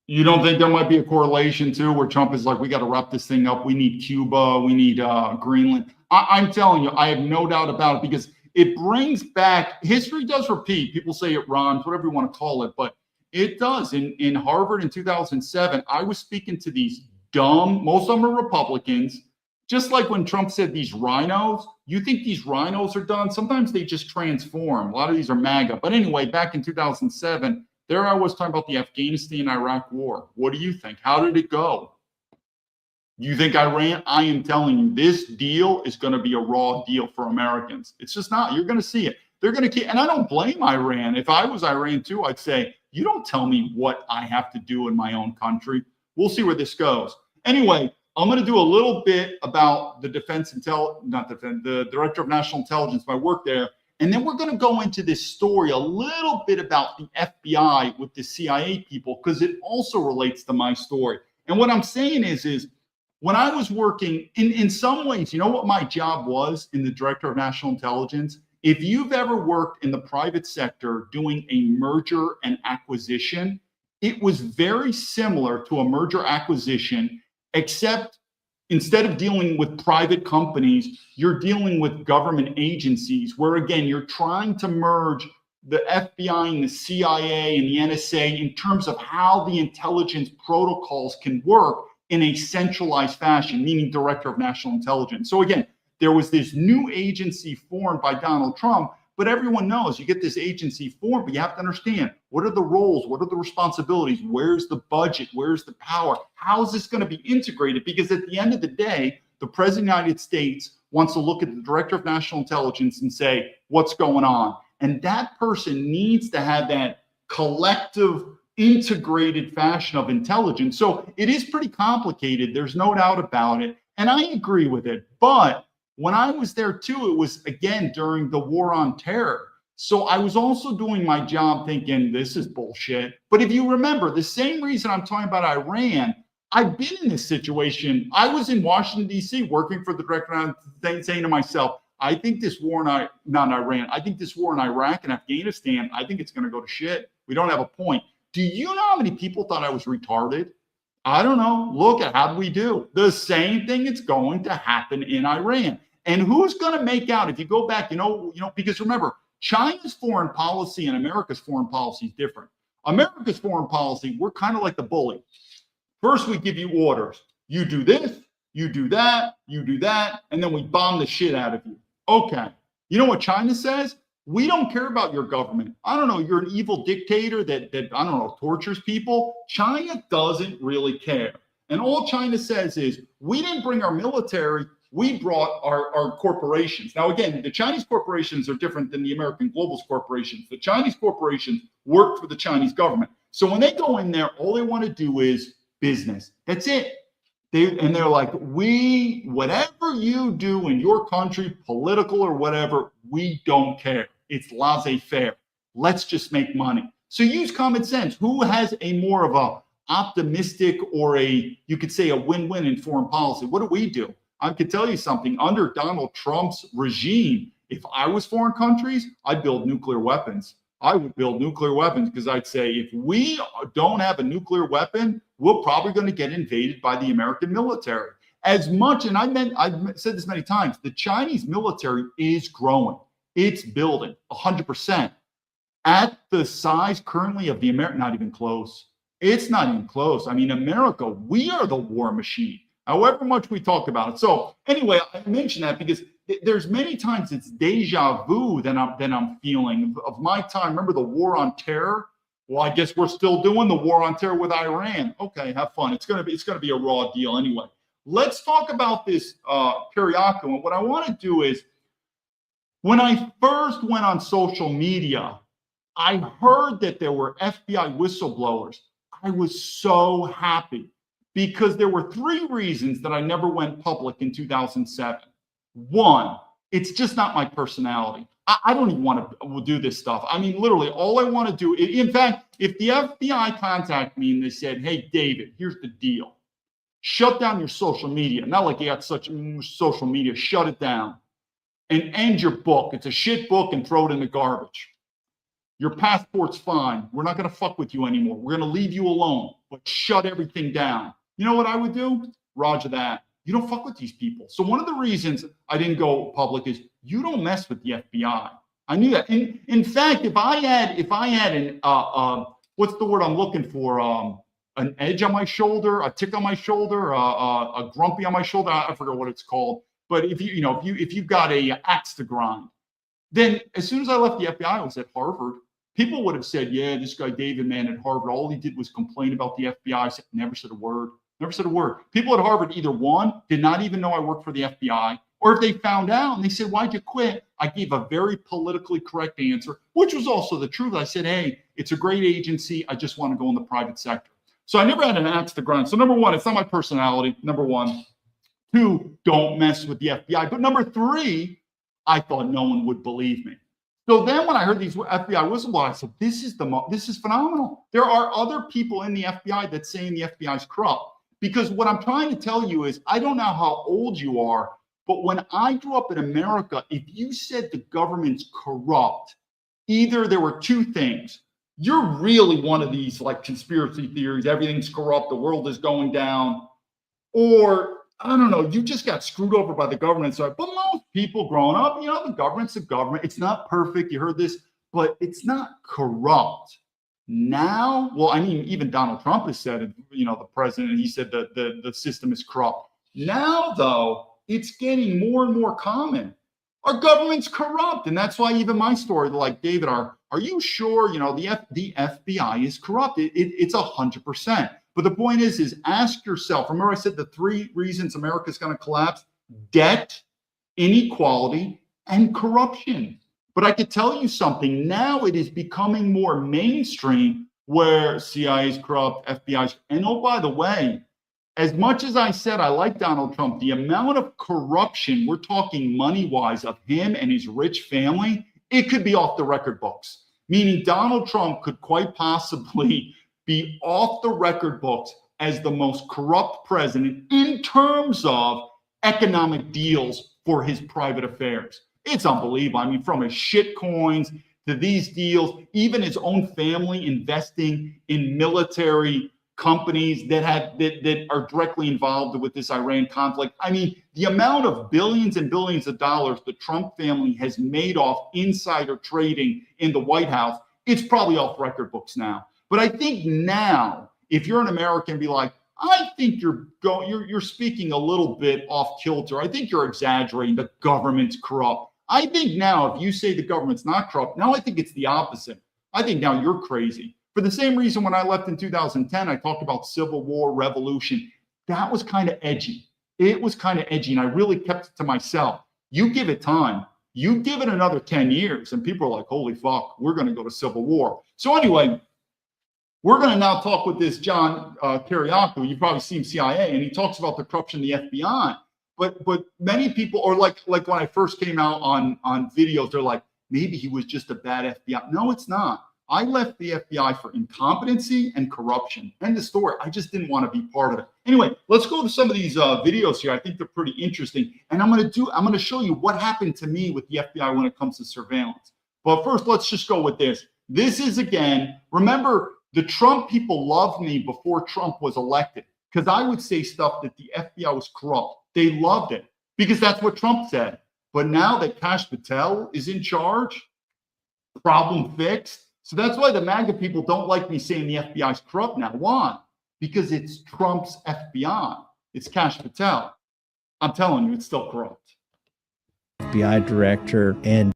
You don't think there might be a correlation too, where Trump is like, we got to wrap this thing up. We need Cuba. We need Greenland. I'm telling you, I have no doubt about it, because it brings back, history does repeat. People say it rhymes, whatever you want to call it, but it does. In Harvard in 2007, I was speaking to these dumb, most of them are Republicans, just like when Trump said these rhinos. You think these rhinos are done? Sometimes they just transform. A lot of these are MAGA. But anyway, back in 2007, there I was talking about the Afghanistan-Iraq war. What do you think? How did it go? You think Iran? I am telling you, this deal is going to be a raw deal for Americans. It's just not. You're going to see it. They're going to keep, and I don't blame Iran. If I was Iran too, I'd say, you don't tell me what I have to do in my own country. We'll see where this goes. Anyway, I'm going to do a little bit about the the Director of National Intelligence, my work there. And then we're going to go into this story a little bit about the FBI with the CIA people, because it also relates to my story. And what I'm saying is when I was working in some ways, you know what my job was in the Director of National Intelligence? If you've ever worked in the private sector doing a merger and acquisition, it was very similar to a merger acquisition, except instead of dealing with private companies, you're dealing with government agencies where, again, you're trying to merge the FBI and the CIA and the NSA in terms of how the intelligence protocols can work in a centralized fashion, meaning Director of National Intelligence. So again, there was this new agency formed by Donald Trump, but everyone knows you get this agency formed, but you have to understand, what are the roles? What are the responsibilities? Where's the budget? Where's the power? How is this going to be integrated? Because at the end of the day, the President of the United States wants to look at the Director of National Intelligence and say, what's going on? And that person needs to have that collective, integrated fashion of intelligence. So it is pretty complicated. There's no doubt about it. And I agree with it. But when I was there too, it was, again, during the war on terror. So I was also doing my job thinking, this is bullshit. But if you remember, the same reason I'm talking about Iran, I've been in this situation. I was in Washington, D.C., working for the director, saying to myself, I think this war not Iran, I think this war in Iraq and Afghanistan, I think it's going to go to shit. We don't have a point. Do you know how many people thought I was retarded? I don't know. Look at how we do. The same thing is going to happen in Iran. And who's going to make out, if you go back, because remember, China's foreign policy and America's foreign policy is different. America's foreign policy, we're kind of like the bully. First, we give you orders. You do this, you do that, you do that, and then we bomb the shit out of you. Okay. You know what China says? We don't care about your government. I don't know, you're an evil dictator that I don't know, tortures people. China doesn't really care. And all China says is, we didn't bring our military, we brought our corporations. Now, again, the Chinese corporations are different than the American globalist corporations. The Chinese corporations work for the Chinese government. So when they go in there, all they want to do is business. That's it. They're like, whatever you do in your country, political or whatever, we don't care. It's laissez-faire. Let's just make money. So use common sense. Who has a more of a optimistic or you could say a win-win in foreign policy? What do? I could tell you something. Under Donald Trump's regime, if I was foreign countries, I'd build nuclear weapons. I would build nuclear weapons because I'd say, if we don't have a nuclear weapon, we're probably going to get invaded by the American military. as much, and I've said this many times, the Chinese military is growing. It's building 100%. At the size currently of the American, not even close. It's not even close. I mean, America, we are the war machine, however much we talk about it. So anyway, I mention that because there's many times it's deja vu that I'm feeling of my time. Remember the war on terror? Well, I guess we're still doing the war on terror with Iran. Okay, have fun. It's gonna be a raw deal anyway. Let's talk about this Kiriakou. And what I want to do is, when I first went on social media, I heard that there were FBI whistleblowers. I was so happy because there were 3 reasons that I never went public in 2007. One, it's just not my personality. I don't even want to do this stuff. I mean, literally, all I want to do, in fact, if the FBI contacted me and they said, hey, David, here's the deal. Shut down your social media. Not like you got such social media. Shut it down and end your book. It's a shit book and throw it in the garbage. Your passport's fine. We're not going to fuck with you anymore. We're going to leave you alone, but shut everything down. You know what I would do? Roger that. You don't fuck with these people. So one of the reasons I didn't go public is you don't mess with the FBI. I knew that. In fact, if I had an what's the word I'm looking for? An edge on my shoulder, a tick on my shoulder, a grumpy on my shoulder. I forget what it's called. But if you've got a axe to grind, then as soon as I left the FBI, I was at Harvard. People would have said, yeah, this guy David, man, at Harvard, all he did was complain about the FBI. Never said a word. Never said a word. People at Harvard either one, did not even know I worked for the FBI, or if they found out and they said, why'd you quit? I gave a very politically correct answer, which was also the truth. I said, hey, it's a great agency. I just want to go in the private sector. So I never had an axe to grind. So number one, it's not my personality. Number one. 2, don't mess with the FBI. But number 3, I thought no one would believe me. So then when I heard these FBI whistleblowers, I said, this is phenomenal. There are other people in the FBI that saying the FBI is corrupt. Because what I'm trying to tell you is, I don't know how old you are, but when I grew up in America, if you said the government's corrupt, either there were 2 things. You're really one of these like conspiracy theories, everything's corrupt, the world is going down, or I don't know, you just got screwed over by the government. So, but most people growing up, the government's the government. It's not perfect. You heard this, but it's not corrupt. Now, well, I mean, even Donald Trump has said it, the president, he said that the system is corrupt. Now, though, it's getting more and more common. Our government's corrupt. And that's why even my story, like, David, are you sure, the FBI is corrupt? It's 100%. But the point is ask yourself, remember I said the 3 reasons America's going to collapse: debt, inequality, and corruption. But I could tell you something, now it is becoming more mainstream where CIA is corrupt, FBI is, and oh, by the way, as much as I said I like Donald Trump, the amount of corruption, we're talking money-wise, of him and his rich family, it could be off the record books. Meaning Donald Trump could quite possibly be off the record books as the most corrupt president in terms of economic deals for his private affairs. It's unbelievable. I mean, from his shit coins to these deals, even his own family investing in military companies that are directly involved with this Iran conflict. I mean, the amount of billions and billions of dollars the Trump family has made off insider trading in the White House, it's probably off record books now. But I think now, if you're an American, be like, I think you're speaking a little bit off kilter. I think you're exaggerating. The government's corrupt. I think now, if you say the government's not corrupt, now I think it's the opposite. I think now you're crazy. For the same reason, when I left in 2010, I talked about civil war, revolution. That was kind of edgy. It was kind of edgy, and I really kept it to myself. You give it time. You give it another 10 years, and people are like, holy fuck, we're going to go to civil war. So anyway, we're going to now talk with this John Kiriakou. You've probably seen CIA, and he talks about the corruption of the FBI. But many people, or like when I first came out on videos, they're like, maybe he was just a bad FBI. No, it's not. I left the FBI for incompetency and corruption. End of story. I just didn't want to be part of it. Anyway, let's go to some of these videos here. I think they're pretty interesting. And I'm going to show you what happened to me with the FBI when it comes to surveillance. But first, let's just go with this. This is, again, remember, the Trump people loved me before Trump was elected because I would say stuff that the FBI was corrupt. They loved it because that's what Trump said. But now that Kash Patel is in charge, problem fixed. So that's why the MAGA people don't like me saying the FBI is corrupt now. Why? Because it's Trump's FBI. It's Kash Patel. I'm telling you, it's still corrupt. FBI director, and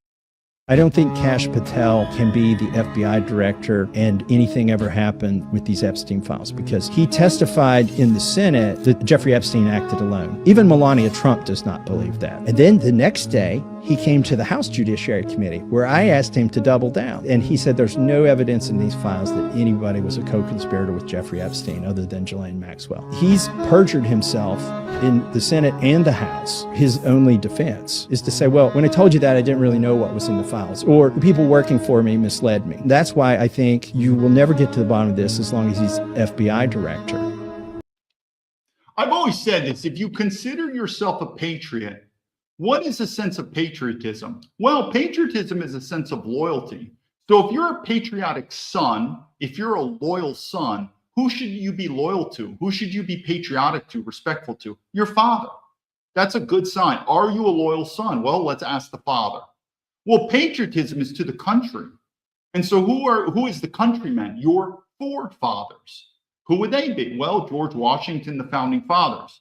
I don't think Kash Patel can be the FBI director and anything ever happened with these Epstein files, because he testified in the Senate that Jeffrey Epstein acted alone. Even Melania Trump does not believe that. And then the next day, he came to the House Judiciary Committee where I asked him to double down. And he said there's no evidence in these files that anybody was a co-conspirator with Jeffrey Epstein other than Ghislaine Maxwell. He's perjured himself in the Senate and the House. His only defense is to say, well, when I told you that, I didn't really know what was in the files, or the people working for me misled me. That's why I think you will never get to the bottom of this as long as he's FBI director. I've always said this, if you consider yourself a patriot, what is a sense of patriotism? Well, patriotism is a sense of loyalty. So if you're a patriotic son, if you're a loyal son, who should you be loyal to? Who should you be patriotic to, respectful to? Your father. That's a good sign. Are you a loyal son? Well, let's ask the father. Well, patriotism is to the country. And so who is the countrymen? Your forefathers. Who would they be? Well, George Washington, the founding fathers.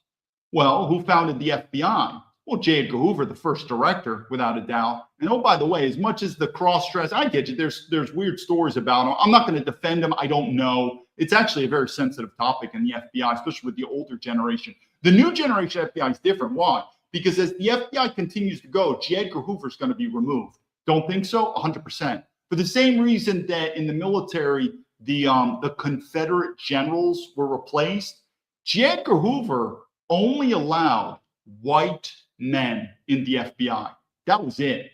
Well, who founded the FBI? Well, J. Edgar Hoover, the first director, without a doubt. And oh, by the way, as much as the cross-dress, I get you, there's weird stories about him. I'm not going to defend him. I don't know. It's actually a very sensitive topic in the FBI, especially with the older generation. The new generation FBI is different. Why? Because as the FBI continues to go, J. Edgar Hoover is going to be removed. Don't think so? 100%. For the same reason that in the military, the Confederate generals were replaced, J. Edgar Hoover only allowed white men in the FBI. That was it.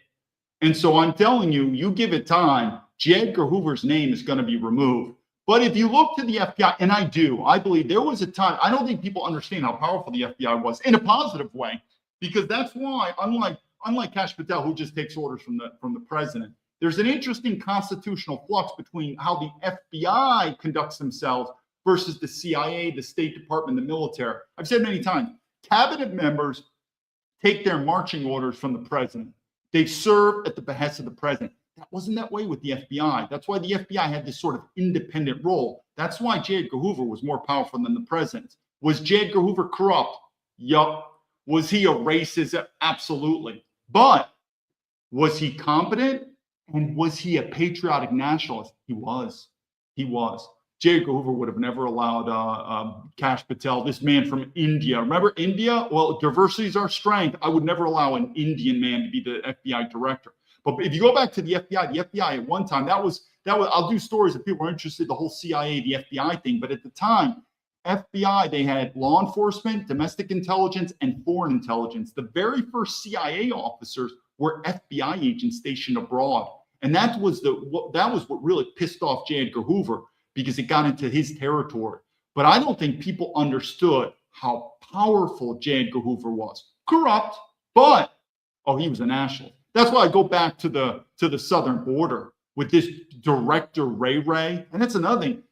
And so I'm telling you, you give it time, J. Edgar Hoover's name is going to be removed. But if you look to the FBI, and I believe there was a time, I don't think people understand how powerful the FBI was in a positive way, because that's why, unlike Kash Patel, who just takes orders from the president, there's an interesting constitutional flux between how the FBI conducts themselves versus the CIA, the State Department, the military. I've said many times, cabinet members take their marching orders from the president. They serve at the behest of the president. That wasn't that way with the FBI. That's why the FBI had this sort of independent role. That's why J. Edgar Hoover was more powerful than the president. Was J. Edgar Hoover corrupt? Yup. Was he a racist? Absolutely. But was he competent? And was he a patriotic nationalist? He was. He was. J. Edgar Hoover would have never allowed Kash Patel, this man from India. Remember India? Well, diversity is our strength. I would never allow an Indian man to be the FBI director. But if you go back to the FBI at one time, that was. I'll do stories if people are interested, the whole CIA, the FBI thing. But at the time, FBI, they had law enforcement, domestic intelligence, and foreign intelligence. The very first CIA officers were FBI agents stationed abroad. And that was what really pissed off J. Edgar Hoover, because it got into his territory. But I don't think people understood how powerful J. Edgar Hoover was. Corrupt, but he was a nationalist. That's why I go back to the southern border with this director Ray. And that's another thing.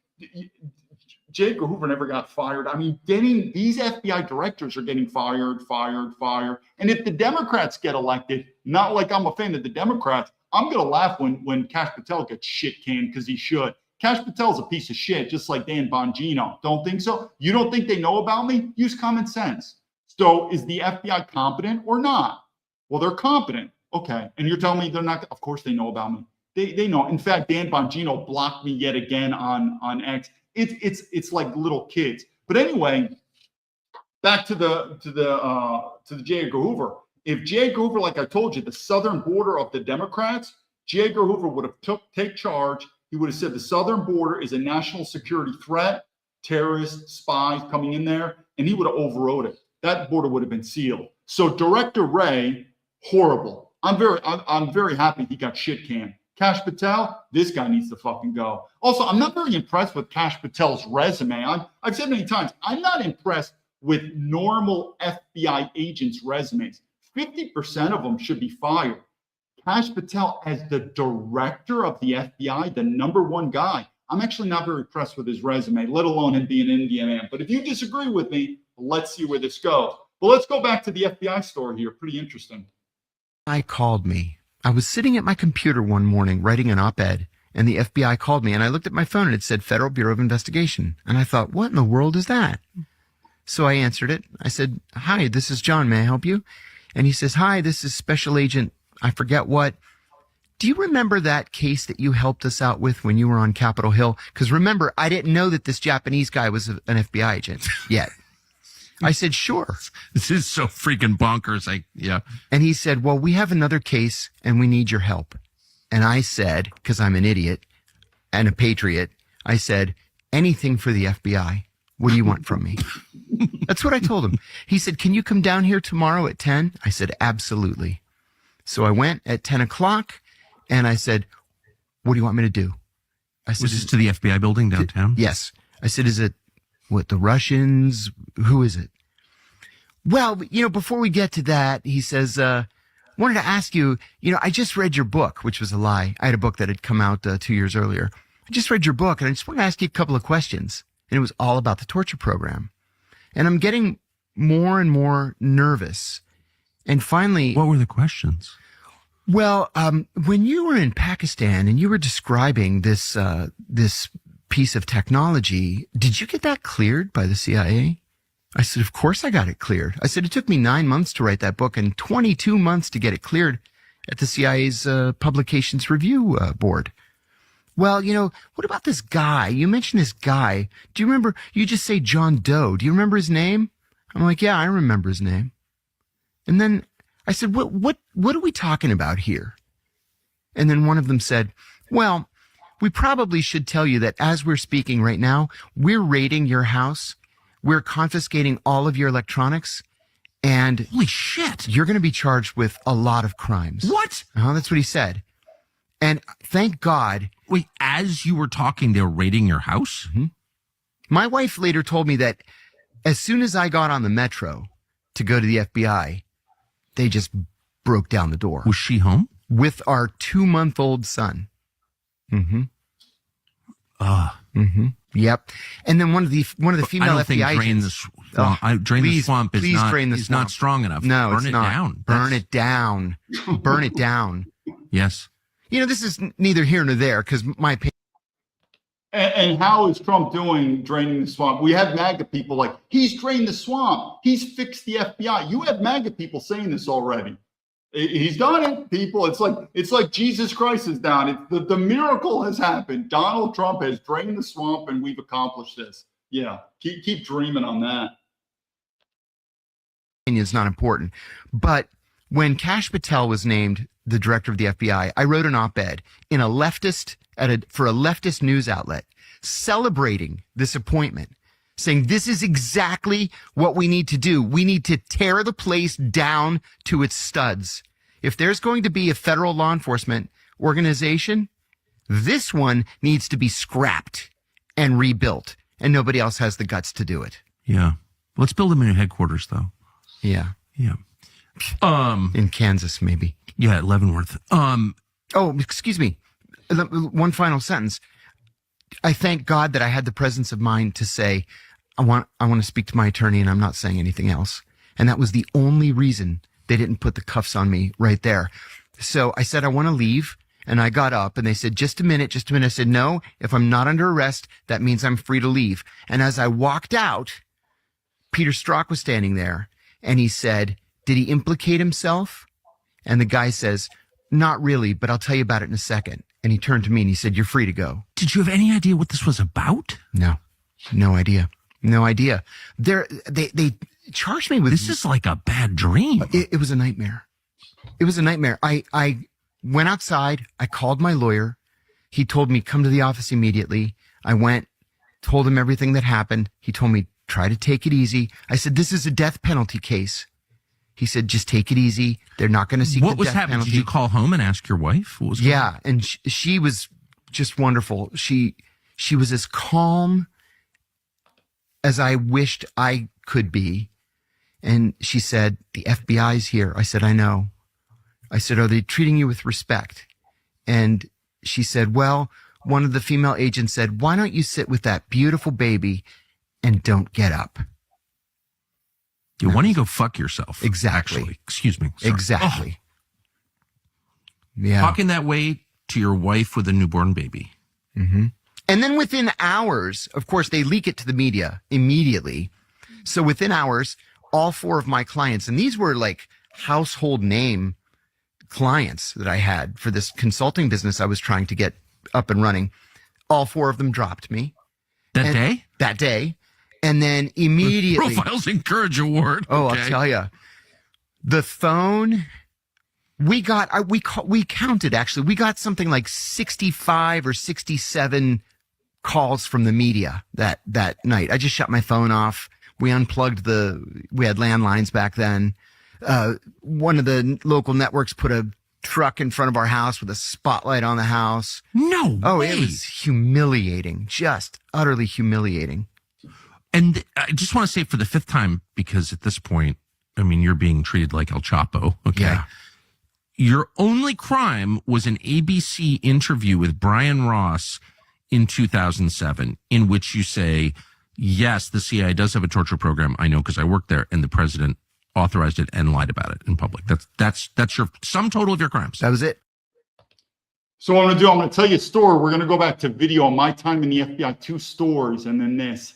J. Edgar Hoover never got fired. I mean, these FBI directors are getting fired. And if the Democrats get elected, not like I'm a fan of the Democrats, I'm going to laugh when Kash Patel gets shit canned, because he should. Kash Patel's a piece of shit, just like Dan Bongino. Don't think so? You don't think they know about me? Use common sense. So is the FBI competent or not? Well, they're competent. Okay. And you're telling me they're not? Of course they know about me. They know. In fact, Dan Bongino blocked me yet again on X. It's like little kids. But anyway, back to the J. Edgar Hoover. If J. Edgar Hoover, like I told you, the southern border of the Democrats, J. Edgar Hoover would have take charge. He would have said the southern border is a national security threat, terrorists, spies coming in there, and he would have overrode it. That border would have been sealed. So Director Ray, horrible. I'm very happy he got shit canned. Kash Patel, this guy needs to fucking go. Also, I'm not very impressed with Kash Patel's resume. I've said many times, I'm not impressed with normal FBI agents' resumes. 50% of them should be fired. Kash Patel, as the director of the FBI, the number one guy, I'm actually not very impressed with his resume, let alone him being an Indian man. But if you disagree with me, let's see where this goes. But let's go back to the FBI story here. Pretty interesting. Called me. I was sitting at my computer one morning writing an op-ed, and the FBI called me, and I looked at my phone and it said Federal Bureau of Investigation. And I thought, what in the world is that? So I answered it. I said, hi, this is John. May I help you? And he says, hi, this is Special Agent, I forget what. Do you remember that case that you helped us out with when you were on Capitol Hill? Because remember, I didn't know that this Japanese guy was an FBI agent yet. I said, sure. This is so freaking bonkers. Yeah. And he said, well, we have another case and we need your help. And I said, because I'm an idiot and a patriot, I said, anything for the FBI. What do you want from me? That's what I told him. He said, can you come down here tomorrow at 10? I said, absolutely. So I went at 10 o'clock and I said, what do you want me to do? I said, Was this to the FBI building downtown? Yes. I said, is it what, the Russians? Who is it? Well, before we get to that, he says, wanted to ask you, I just read your book, which was a lie. I had a book that had come out 2 years earlier. I just read your book and I just want to ask you a couple of questions. And it was all about the torture program. And I'm getting more and more nervous. And finally, What were the questions? well, when you were in Pakistan and you were describing this piece of technology, did you get that cleared by the CIA? I said, of course I got it cleared. I said, it took me 9 months to write that book and 22 months to get it cleared at the CIA's Publications Review Board. Well, what about this guy? You mentioned this guy. Do you remember? You just say John Doe. Do you remember his name? I'm like, yeah, I remember his name. And then I said, what are we talking about here? And then one of them said, well, we probably should tell you that as we're speaking right now, we're raiding your house. We're confiscating all of your electronics. And Holy shit. you're going to be charged with a lot of crimes. What? That's what he said. And thank God. Wait, as you were talking, they were raiding your house? Mm-hmm. My wife later told me that as soon as I got on the metro to go to the FBI, they just broke down the door. Was she home? With our 2-month-old son. Mm-hmm. Mm-hmm. Yep. And then one of the female I don't FBI think agents. drain the swamp is not strong enough. No, Burn it's it not. down. Burn it down. Burn it down. Yes. This is neither here nor there because my opinion. And how is Trump doing draining the swamp? We have MAGA people like, he's drained the swamp. He's fixed the FBI. You have MAGA people saying this already. He's done it, people. It's like Jesus Christ is down. The miracle has happened. Donald Trump has drained the swamp and we've accomplished this. Yeah, keep dreaming on that. Is not important. But when Kash Patel was named the director of the FBI, I wrote an op-ed in for a leftist news outlet celebrating this appointment, saying this is exactly what we need to do. We need to tear the place down to its studs. If there's going to be a federal law enforcement organization, this one needs to be scrapped and rebuilt, and nobody else has the guts to do it. Yeah. Let's build them a new headquarters, though. Yeah. Yeah. In Kansas, maybe. Yeah, at Leavenworth. Oh, excuse me. One final sentence. I thank God that I had the presence of mind to say, I want to speak to my attorney and I'm not saying anything else. And that was the only reason they didn't put the cuffs on me right there. So I said, I want to leave. And I got up and they said, just a minute. I said, no, if I'm not under arrest, that means I'm free to leave. And as I walked out, Peter Strzok was standing there and he said, did he implicate himself? And the guy says, not really, but I'll tell you about it in a second. And he turned to me and he said, you're free to go. Did you have any idea what this was about? No idea. They charged me with. This is like a bad dream. It was a nightmare. It was a nightmare. I went outside. I called my lawyer. He told me, come to the office immediately. I went, told him everything that happened. He told me, try to take it easy. I said, this is a death penalty case. He said, just take it easy. They're not going to seek the death penalty. What was happening? Did you call home and ask your wife? What was going on? And she was just wonderful. She was as calm as I wished I could be. And she said, the FBI's here. I said, I know. I said, are they treating you with respect? And she said, well, one of the female agents said, "Why don't you sit with that beautiful baby and don't get up?" Why don't you go fuck yourself? Exactly. Actually, excuse me. Sorry. Exactly. Oh. Yeah. Talking that way to your wife with a newborn baby. Mm-hmm. And then within hours, of course, they leak it to the media immediately. So within hours, all 4 of my clients, and these were like household name clients that I had for this consulting business I was trying to get up and running, all 4 of them dropped me. That day? That day. And then immediately. Profiles Encourage Award. Oh, Okay. I'll tell you. The phone, we counted actually. We got something like 65 or 67 calls from the media that night. I just shut my phone off. We unplugged we had landlines back then. One of the local networks put a truck in front of our house with a spotlight on the house. No way. It was humiliating, just utterly humiliating. And I just want to say for the 5th time, because at this point, I mean, you're being treated like El Chapo. Okay. Yeah. Your only crime was an ABC interview with Brian Ross in 2007, in which you say, yes, the CIA does have a torture program. I know because I worked there, and the president authorized it and lied about it in public. That's your sum total of your crimes. That was it. So what I'm going to tell you a story. We're going to go back to video on my time in the FBI, 2 stories, and then this.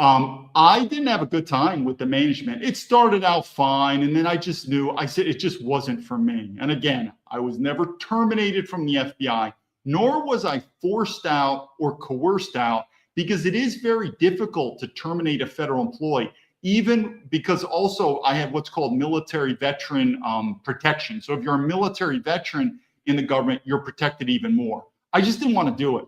I didn't have a good time with the management. It started out fine, and then I just knew, I said it just wasn't for me. And again, I was never terminated from the FBI, nor was I forced out or coerced out, because it is very difficult to terminate a federal employee, even because also I have what's called military veteran protection. So if you're a military veteran in the government, you're protected even more. I just didn't want to do it.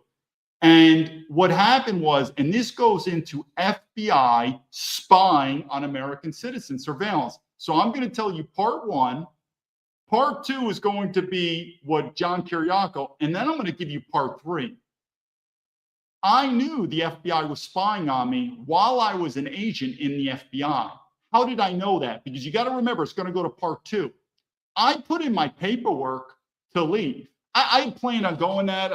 And what happened was, and this goes into FBI spying on American citizens, surveillance. So I'm going to tell you part 1. Part 2 is going to be what John Kiriakou, and then I'm going to give you part 3. I knew the FBI was spying on me while I was an agent in the FBI. How did I know that? Because you got to remember, it's going to go to part 2. I put in my paperwork to leave. I planned on going that.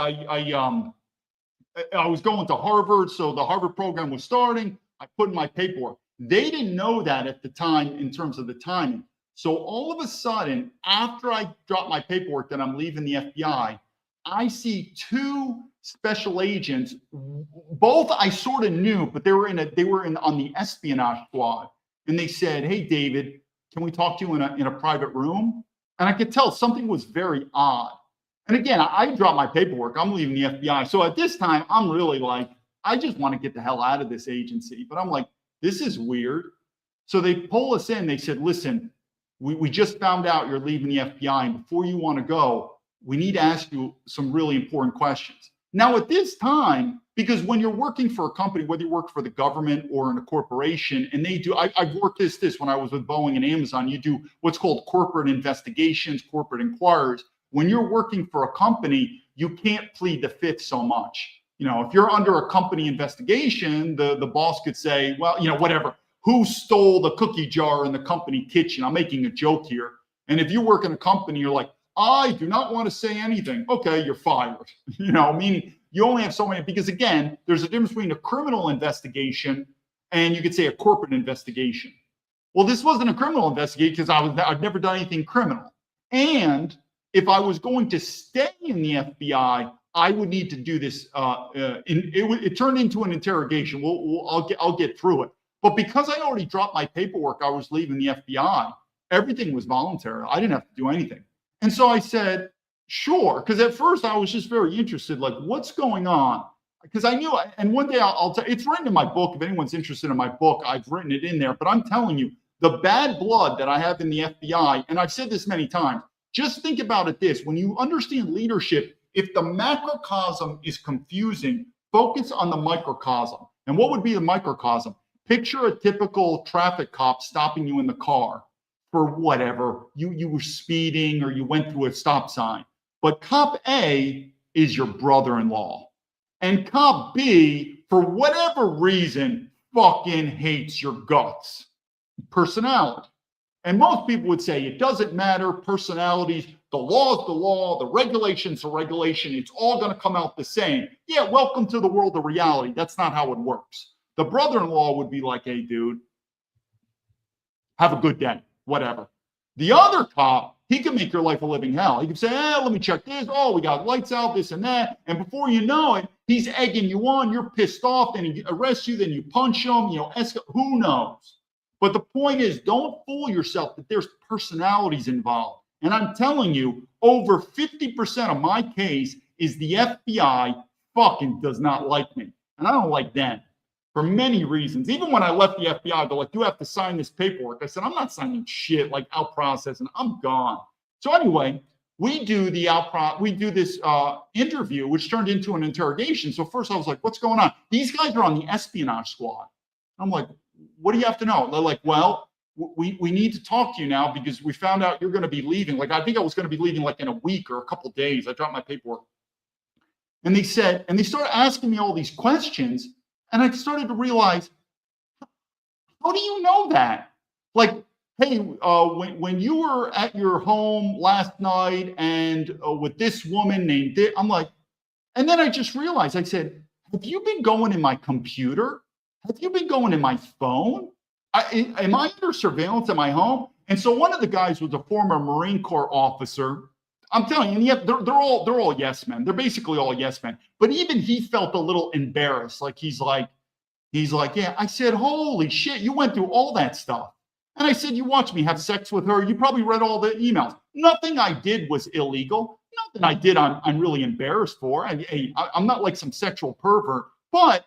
I was going to Harvard, so the Harvard program was starting. I put in my paperwork. They didn't know that at the time in terms of the timing. So all of a sudden, after I dropped my paperwork that I'm leaving the FBI, I see 2 special agents. Both I sort of knew, but they were on the espionage squad. And they said, "Hey, David, can we talk to you in a private room?" And I could tell something was very odd. And again, I dropped my paperwork. I'm leaving the FBI. So at this time, I'm really like, I just want to get the hell out of this agency. But I'm like, this is weird. So they pull us in. They said, "Listen, we just found out you're leaving the FBI. And before you want to go, we need to ask you some really important questions." Now, at this time, because when you're working for a company, whether you work for the government or in a corporation, and they do, I've worked this when I was with Boeing and Amazon, you do what's called corporate investigations, corporate inquiries. When you're working for a company, you can't plead the 5th so much. If you're under a company investigation, the boss could say, well, whatever, who stole the cookie jar in the company kitchen? I'm making a joke here. And if you work in a company, you're like, I do not want to say anything. Okay, you're fired. Meaning you only have so many, because again, there's a difference between a criminal investigation and you could say a corporate investigation. Well, this wasn't a criminal investigation because I've never done anything criminal. And if I was going to stay in the FBI, I would need to do this. It turned into an interrogation. I'll get through it. But because I already dropped my paperwork, I was leaving the FBI. Everything was voluntary. I didn't have to do anything. And so I said, sure. Because at first I was just very interested, like, what's going on? Because I knew, and one day I'll tell, it's written in my book. If anyone's interested in my book, I've written it in there. But I'm telling you, the bad blood that I have in the FBI, and I've said this many times, just think about it this: when you understand leadership, if the macrocosm is confusing, focus on the microcosm. And what would be the microcosm? Picture a typical traffic cop stopping you in the car for whatever. You were speeding or you went through a stop sign. But cop A is your brother-in-law. And cop B, for whatever reason, fucking hates your guts. Personality. And most people would say it doesn't matter, personalities, the law is the law, the regulation's the regulation, it's all going to come out the same. Yeah, welcome to the world of reality. That's not how it works. The brother-in-law would be like, hey, dude, have a good day, whatever. The other cop, he can make your life a living hell. He can say, let me check this. Oh, we got lights out, this and that. And before you know it, he's egging you on. You're pissed off. Then he arrests you. Then you punch him. Who knows? But the point is, don't fool yourself that there's personalities involved. And I'm telling you, over 50% of my case is the FBI fucking does not like me. And I don't like them for many reasons. Even when I left the FBI, they're like, you have to sign this paperwork. I said, I'm not signing shit, like out processing. I'm gone. So anyway, we do this interview, which turned into an interrogation. So first I was like, what's going on? These guys are on the espionage squad. I'm like, what do you have to know? They're like, well, we need to talk to you now because we found out you're going to be leaving. Like, I think I was going to be leaving like in a week or a couple of days. I dropped my paperwork. And they started asking me all these questions. And I started to realize, how do you know that? Like, hey, when you were at your home last night and with this woman named Dick, I'm like, and then I just realized, I said, have you been going in my computer? Have you been going in my phone? Am I under surveillance at my home? And so one of the guys was a former Marine Corps officer. I'm telling you, yeah, they're all yes men. They're basically all yes men. But even he felt a little embarrassed. Like he's like, yeah. I said, holy shit, you went through all that stuff. And I said, you watched me have sex with her. You probably read all the emails. Nothing I did was illegal. Nothing I did I'm really embarrassed for. I'm not like some sexual pervert. But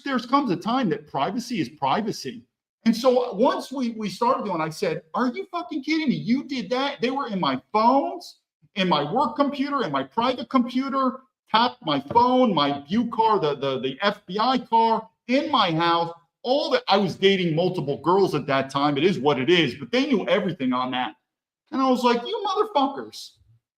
there's comes a time that privacy is privacy. And so once we started doing, I said, are you fucking kidding me? You did that? They were in my phones, in my work computer, in my private computer, tapped my phone, my view car, the FBI car, in my house. All that. I was dating multiple girls at that time. It is what it is, but they knew everything on that. And I was like, you motherfuckers.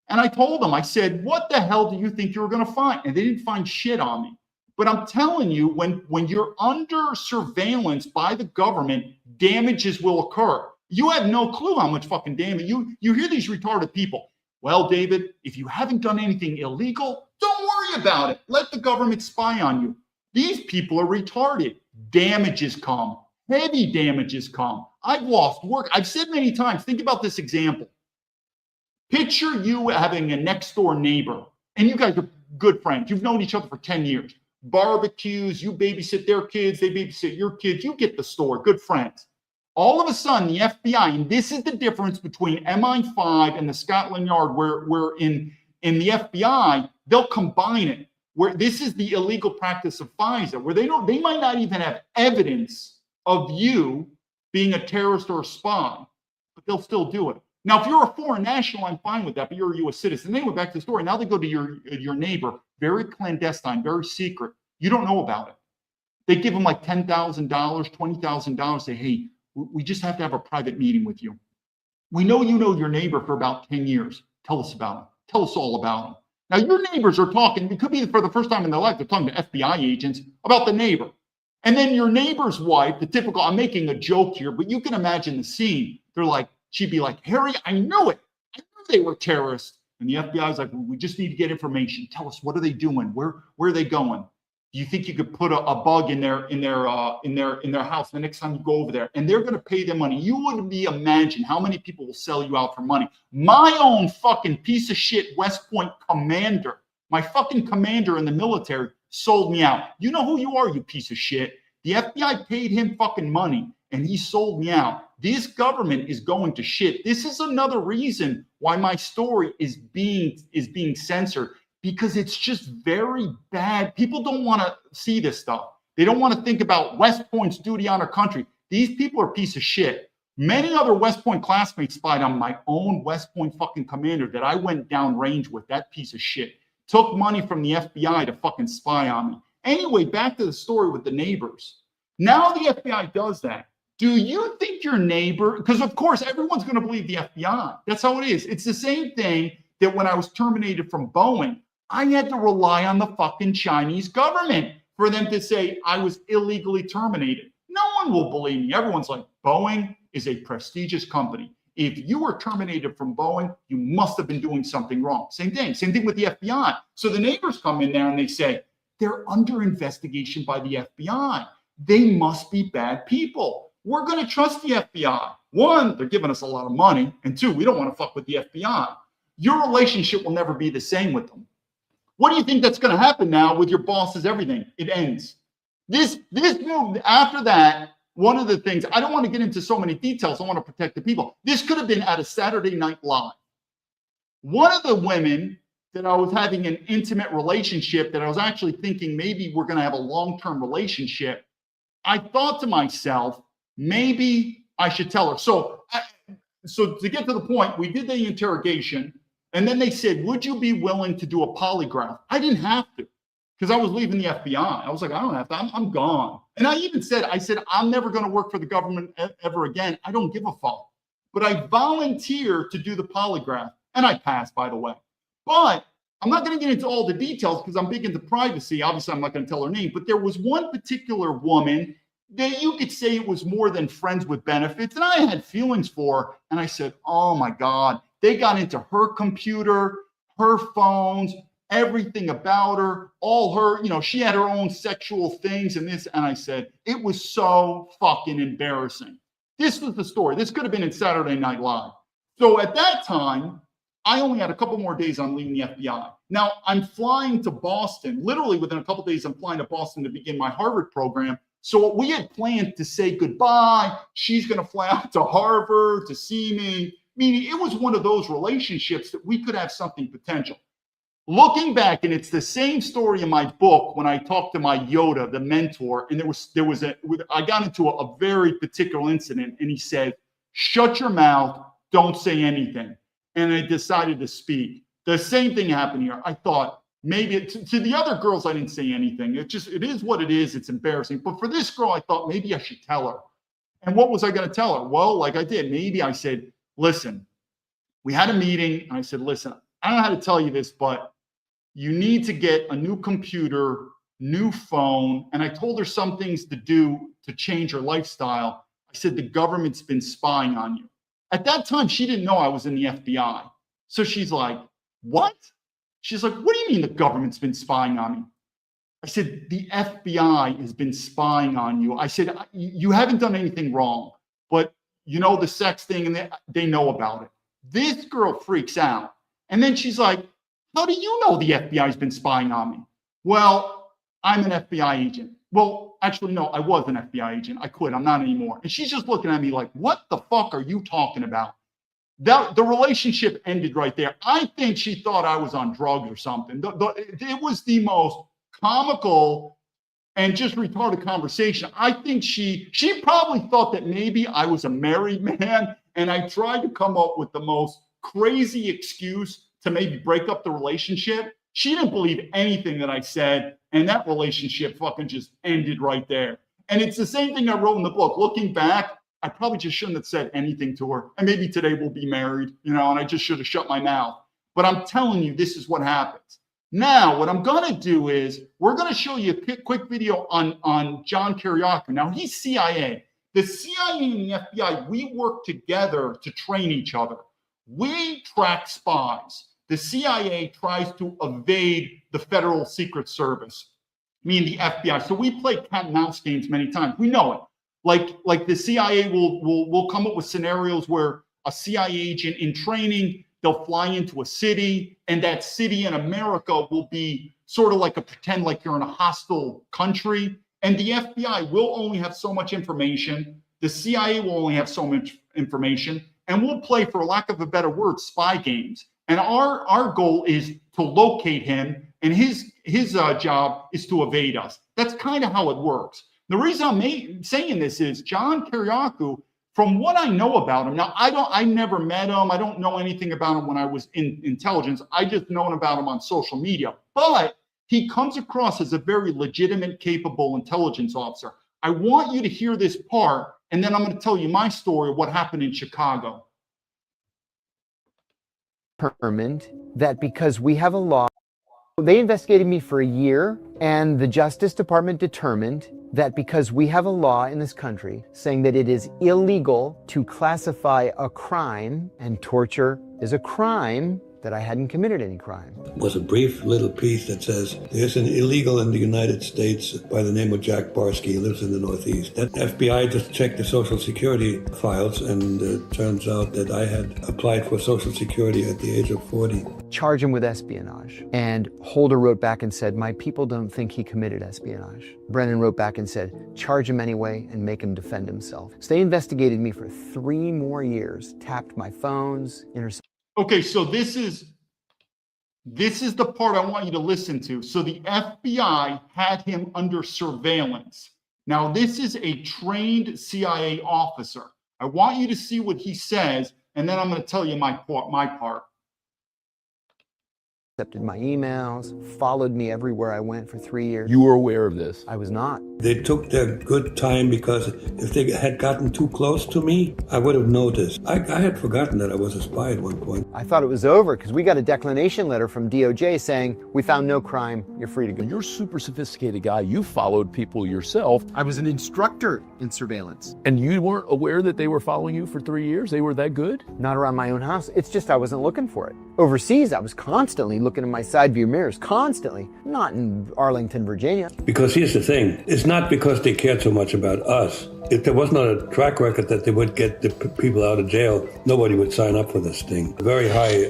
And I told them, I said, what the hell do you think you were going to find? And they didn't find shit on me. But I'm telling you, when you're under surveillance by the government, damages will occur. You have no clue how much fucking damage. You hear these retarded people. Well, David, if you haven't done anything illegal, don't worry about it. Let the government spy on you. These people are retarded. Damages come. Heavy damages come. I've lost work. I've said many times, think about this example. Picture you having a next door neighbor, and you guys are good friends. You've known each other for 10 years. Barbecues, you babysit their kids, they babysit your kids, you get the story, good friends. All of a sudden, the FBI, and this is the difference between MI5 and the Scotland Yard, where in the FBI, they'll combine it, where this is the illegal practice of FISA, where they might not even have evidence of you being a terrorist or a spy, but they'll still do it. Now, if you're a foreign national, I'm fine with that, but you're a U.S. citizen. They went back to the story. Now they go to your neighbor, very clandestine, very secret. You don't know about it. They give them like $10,000, $20,000, say, hey, we just have to have a private meeting with you. We know you know your neighbor for about 10 years. Tell us about him. Tell us all about him. Now, your neighbors are talking, it could be for the first time in their life, they're talking to FBI agents about the neighbor. And then your neighbor's wife, the typical, I'm making a joke here, but you can imagine the scene. They're like, she'd be like, Harry, I knew it. I knew they were terrorists. And the FBI is like, well, we just need to get information. Tell us, what are they doing? Where are they going? Do you think you could put a bug in their house the next time you go over there? And they're going to pay them money. You wouldn't imagine how many people will sell you out for money. My own fucking piece of shit West Point commander, my fucking commander in the military, sold me out. You know who you are, you piece of shit. The FBI paid him fucking money and he sold me out. This government is going to shit. This is another reason why my story is being censored, because it's just very bad. People don't want to see this stuff. They don't want to think about West Point's duty on our country. These people are a piece of shit. Many other West Point classmates spied on my own West Point fucking commander that I went down range with, that piece of shit. Took money from the FBI to fucking spy on me. Anyway, back to the story with the neighbors. Now the FBI does that. Do you think your neighbor, because of course everyone's going to believe the FBI. That's how it is. It's the same thing that when I was terminated from Boeing, I had to rely on the fucking Chinese government for them to say I was illegally terminated. No one will believe me. Everyone's like, Boeing is a prestigious company. If you were terminated from Boeing, you must have been doing something wrong. Same thing with the FBI. So the neighbors come in there and they say, they're under investigation by the FBI. They must be bad people. We're going to trust the FBI. One, they're giving us a lot of money. And two, we don't want to fuck with the FBI. Your relationship will never be the same with them. What do you think that's going to happen now with your bosses, everything? It ends. This move, after that, one of the things, I don't want to get into so many details. I want to protect the people. This could have been at a Saturday Night Live. One of the women that I was having an intimate relationship, that I was actually thinking maybe we're going to have a long-term relationship, I thought to myself, maybe I should tell her. So to get to the point, we did the interrogation, and then they said, would you be willing to do a polygraph? I didn't have to, because I was leaving the FBI. I was like, I don't have to, I'm gone. And I even said, I'm never going to work for the government ever again. I don't give a fuck. But I volunteered to do the polygraph, and I passed, by the way. But I'm not going to get into all the details because I'm big into privacy. Obviously, I'm not going to tell her name, but there was one particular woman that you could say it was more than friends with benefits, and I had feelings for her. And I said, oh my God, they got into her computer, her phones, everything about her, all her, she had her own sexual things and this. And I said, it was so fucking embarrassing. This was the story. This could have been in Saturday Night Live. So at that time, I only had a couple more days on leaving the FBI. Now I'm flying to Boston. Literally within a couple of days, I'm flying to Boston to begin my Harvard program. So we had planned to say goodbye. She's going to fly out to Harvard to see me. Meaning it was one of those relationships that we could have something potential. Looking back, and it's the same story in my book when I talked to my Yoda, the mentor, and I got into a very particular incident, and he said, shut your mouth, don't say anything. And I decided to speak. The same thing happened here. I thought maybe to the other girls, I didn't say anything. It is what it is. It's embarrassing. But for this girl, I thought maybe I should tell her. And what was I going to tell her? Well, like I did, maybe I said, listen, we had a meeting and I said, listen, I don't know how to tell you this, but you need to get a new computer, new phone. And I told her some things to do to change her lifestyle. I said, the government's been spying on you. At that time, she didn't know I was in the FBI. So she's like, what? She's like, what do you mean the government's been spying on me? I said, the FBI has been spying on you. I said, you haven't done anything wrong, but the sex thing, and they know about it. This girl freaks out. And then she's like, how do you know the FBI has been spying on me? Well, I'm an FBI agent. Well, actually, no, I was an FBI agent. I quit. I'm not anymore. And she's just looking at me like, what the fuck are you talking about? The relationship ended right there. I think she thought I was on drugs or something. It was the most comical and just retarded conversation. I think she probably thought that maybe I was a married man, and I tried to come up with the most crazy excuse to maybe break up the relationship. She didn't believe anything that I said, and that relationship fucking just ended right there. And it's the same thing I wrote in the book. Looking back, I probably just shouldn't have said anything to her. And maybe today we'll be married, and I just should have shut my mouth. But I'm telling you, this is what happens. Now, what I'm going to do is we're going to show you a quick video on John Kiriakou. Now, he's CIA. The CIA and the FBI, we work together to train each other. We track spies. The CIA tries to evade the Federal Secret Service, meaning the FBI. So we play cat and mouse games many times. We know it. Like the CIA will come up with scenarios where a CIA agent in training, they'll fly into a city, and that city in America will be sort of like pretend like you're in a hostile country. And the FBI will only have so much information. The CIA will only have so much information. And we'll play, for lack of a better word, spy games. And our goal is to locate him, and his job is to evade us. That's kind of how it works. The reason I'm saying this is John Kiriakou, from what I know about him, now I never met him. I don't know anything about him when I was in intelligence. I just known about him on social media. But he comes across as a very legitimate, capable intelligence officer. I want you to hear this part, and then I'm going to tell you my story of what happened in Chicago. Determined that because we have a law, they investigated me for a year, And the Justice Department determined that because we have a law in this country saying that it is illegal to classify a crime, and torture is a crime, that I hadn't committed any crime. It was a brief little piece that says, there's an illegal in the United States by the name of Jack Barsky. He lives in the Northeast. That FBI just checked the Social Security files, and it turns out that I had applied for Social Security at the age of 40. Charge him with espionage. And Holder wrote back and said, my people don't think he committed espionage. Brennan wrote back and said, charge him anyway and make him defend himself. So they investigated me for 3 more years, tapped my phones, intercepted. Okay, so this is the part I want you to listen to. So the FBI had him under surveillance. Now, this is a trained CIA officer. I want you to see what he says, and then I'm going to tell you my part. Accepted my emails, followed me everywhere I went for 3 years. You were aware of this? I was not. They took their good time, because if they had gotten too close to me, I would have noticed. I had forgotten that I was a spy at one point. I thought it was over because we got a declination letter from DOJ saying, we found no crime, you're free to go. You're a super sophisticated guy. You followed people yourself. I was an instructor in surveillance. And you weren't aware that they were following you for 3 years? They were that good? Not around my own house. It's just I wasn't looking for it. Overseas, I was constantly looking in my side view mirrors, constantly. Not in Arlington, Virginia. Because here's the thing. It's not because they cared so much about us. If there was not a track record that they would get the people out of jail, nobody would sign up for this thing. Very high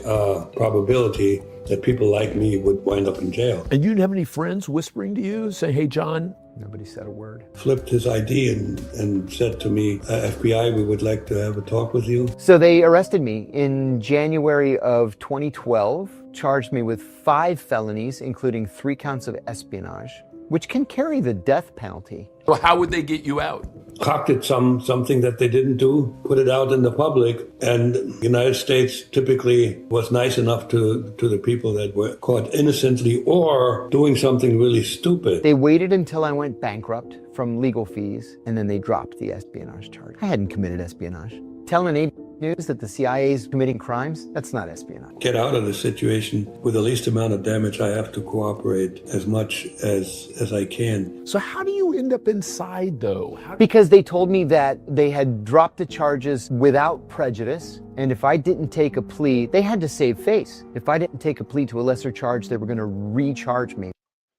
probability that people like me would wind up in jail. And you didn't have any friends whispering to you, say, hey, John? Nobody said a word. Flipped his ID and said to me, FBI, we would like to have a talk with you. So they arrested me in January of 2012, charged me with 5 felonies, including 3 counts of espionage, which can carry the death penalty. So how would they get you out? Concocted something that they didn't do, put it out in the public, and the United States typically was nice enough to the people that were caught innocently or doing something really stupid. They waited until I went bankrupt from legal fees, and then they dropped the espionage charge. I hadn't committed espionage. Telling an ABC News that the CIA is committing crimes, that's not espionage. Get out of the situation with the least amount of damage. I have to cooperate as much as I can. So how do you end up inside, though? Because they told me that they had dropped the charges without prejudice, and if I didn't take a plea, they had to save face. If I didn't take a plea to a lesser charge, they were going to recharge me.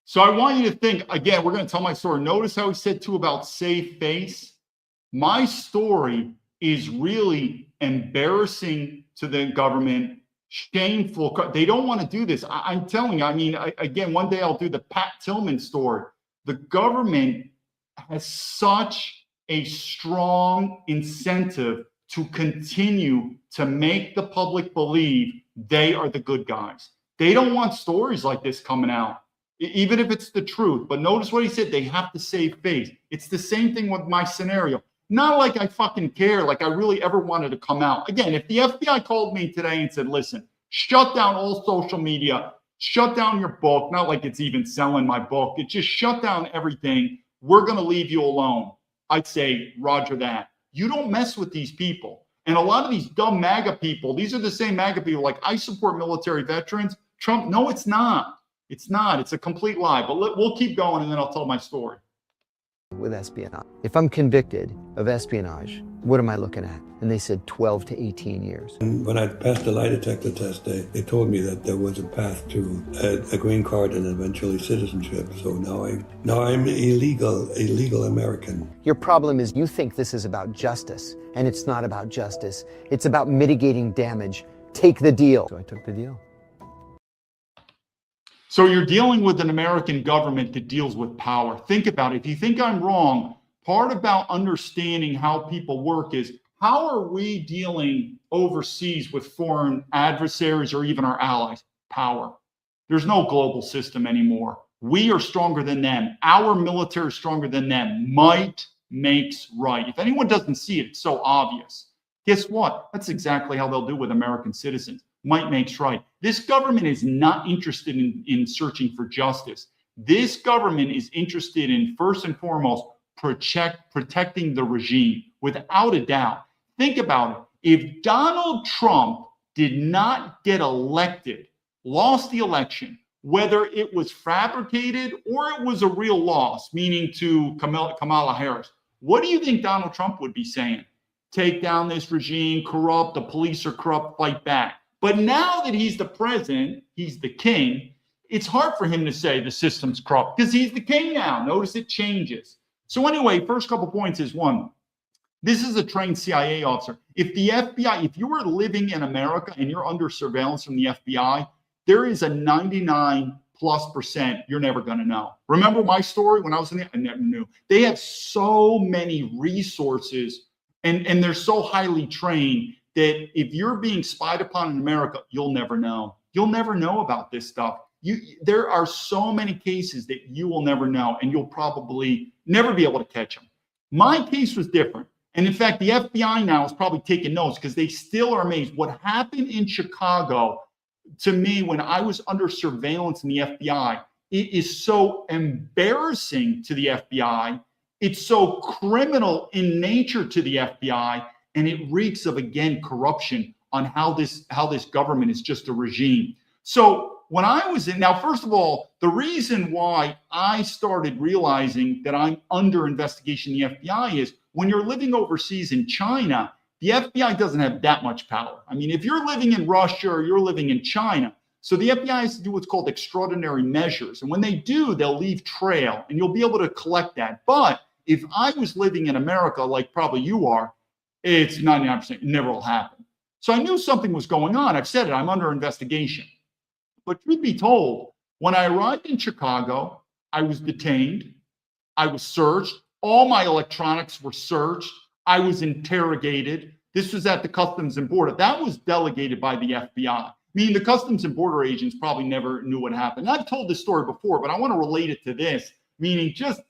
So I want you to think, again, we're going to tell my story. Notice how he said too about save face. My story is really embarrassing to the government, shameful. They don't want to do this. I'm telling you, I mean, again, one day I'll do the Pat Tillman story. The government has such a strong incentive to continue to make the public believe they are the good guys. They don't want stories like this coming out, even if it's the truth. But notice what he said, they have to save face. It's the same thing with my scenario. Not like I fucking care, like I really ever wanted to come out. Again, if the FBI called me today and said, listen, shut down all social media, shut down your book, not like it's even selling my book, it just shut down everything, we're going to leave you alone. I'd say, roger that. You don't mess with these people. And a lot of these dumb MAGA people, these are the same MAGA people, like, I support military veterans. Trump, no, it's not. It's not. It's a complete lie. But we'll keep going, and then I'll tell my story. With espionage. If I'm convicted of espionage, what am I looking at? And they said 12 to 18 years. And when I passed the lie detector test, they told me that there was a path to a green card and eventually citizenship. So now I'm illegal American. Your problem is you think this is about justice, and it's not about justice. It's about mitigating damage. Take the deal. So I took the deal. So you're dealing with an American government that deals with power. Think about it. If you think I'm wrong, part about understanding how people work is, how are we dealing overseas with foreign adversaries or even our allies? Power. There's no global system anymore. We are stronger than them. Our military is stronger than them. Might makes right. If anyone doesn't see it, it's so obvious. Guess what? That's exactly how they'll do with American citizens. Might makes right. This government is not interested in searching for justice. This government is interested in, first and foremost, protecting the regime, without a doubt. Think about it. If Donald Trump did not get elected, lost the election, whether it was fabricated or it was a real loss, meaning to Kamala Harris. What do you think Donald Trump would be saying? Take down this regime, corrupt, the police are corrupt, fight back. But now that he's the president, he's the king, it's hard for him to say the system's corrupt because he's the king now. Notice it changes. So anyway, first couple points is one, this is a trained CIA officer. If the FBI, if you are living in America and you're under surveillance from the FBI, there is a 99+% you're never going to know. Remember my story when I was in there? I never knew. They have so many resources and they're so highly trained that if you're being spied upon in America, you'll never know. You'll never know about this stuff. There are so many cases that you will never know, and you'll probably never be able to catch them. My case was different. And in fact, the FBI now is probably taking notes because they still are amazed. What happened in Chicago to me when I was under surveillance in the FBI, it is so embarrassing to the FBI. It's so criminal in nature to the FBI, and it reeks of, again, corruption on how this government is just a regime. So when I was in, now, first of all, the reason why I started realizing that I'm under investigation in the FBI is when you're living overseas in China, the FBI doesn't have that much power. I mean, if you're living in Russia or you're living in China, so the FBI has to do what's called extraordinary measures. And when they do, they'll leave trail and you'll be able to collect that. But if I was living in America, like probably you are, it's 99%, it never will happen. So I knew something was going on. I've said it, I'm under investigation. But truth be told, when I arrived in Chicago, I was detained, I was searched, all my electronics were searched, I was interrogated. This was at the Customs and Border. That was delegated by the FBI. Meaning the Customs and Border agents probably never knew what happened. And I've told this story before, but I want to relate it to this, meaning just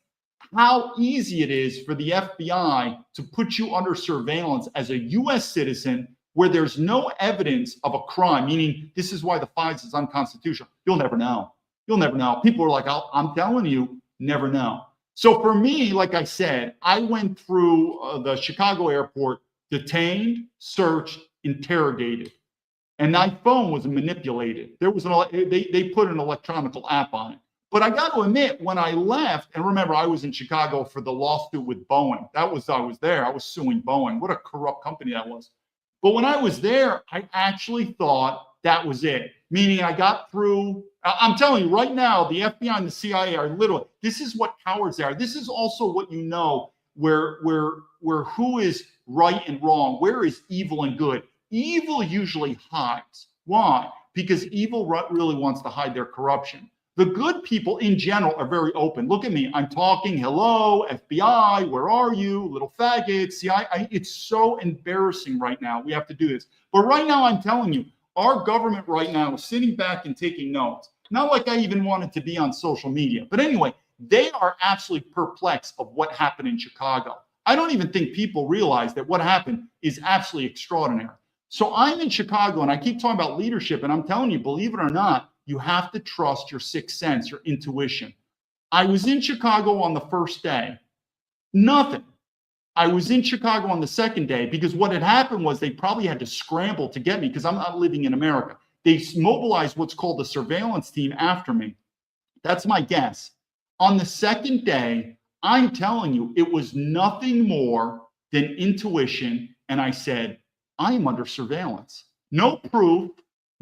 how easy it is for the FBI to put you under surveillance as a U.S. citizen where there's no evidence of a crime, meaning this is why the FISA is unconstitutional. You'll never know. You'll never know. People are like, I'm telling you, never know. So for me, like I said, I went through the Chicago airport, detained, searched, interrogated. And my phone was manipulated. There was they put an electronic app on it. But I got to admit, when I left, and remember, I was in Chicago for the lawsuit with Boeing. I was there. I was suing Boeing. What a corrupt company that was. But when I was there, I actually thought that was it. Meaning I got through. I'm telling you right now, the FBI and the CIA are literally, this is what cowards are. This is also what you know, where who is right and wrong, where is evil and good. Evil usually hides. Why? Because evil really wants to hide their corruption. The good people in general are very open. Look at me. I'm talking. Hello, FBI. Where are you? Little faggots. See, it's so embarrassing right now. We have to do this. But right now, I'm telling you, our government right now is sitting back and taking notes. Not like I even wanted to be on social media. But anyway, they are absolutely perplexed of what happened in Chicago. I don't even think people realize that what happened is absolutely extraordinary. So I'm in Chicago, and I keep talking about leadership, and I'm telling you, believe it or not, you have to trust your sixth sense, your intuition. I was in Chicago on the first day. Nothing. I was in Chicago on the second day because what had happened was they probably had to scramble to get me because I'm not living in America. They mobilized what's called a surveillance team after me. That's my guess. On the second day, I'm telling you, it was nothing more than intuition. And I said, I am under surveillance. No proof.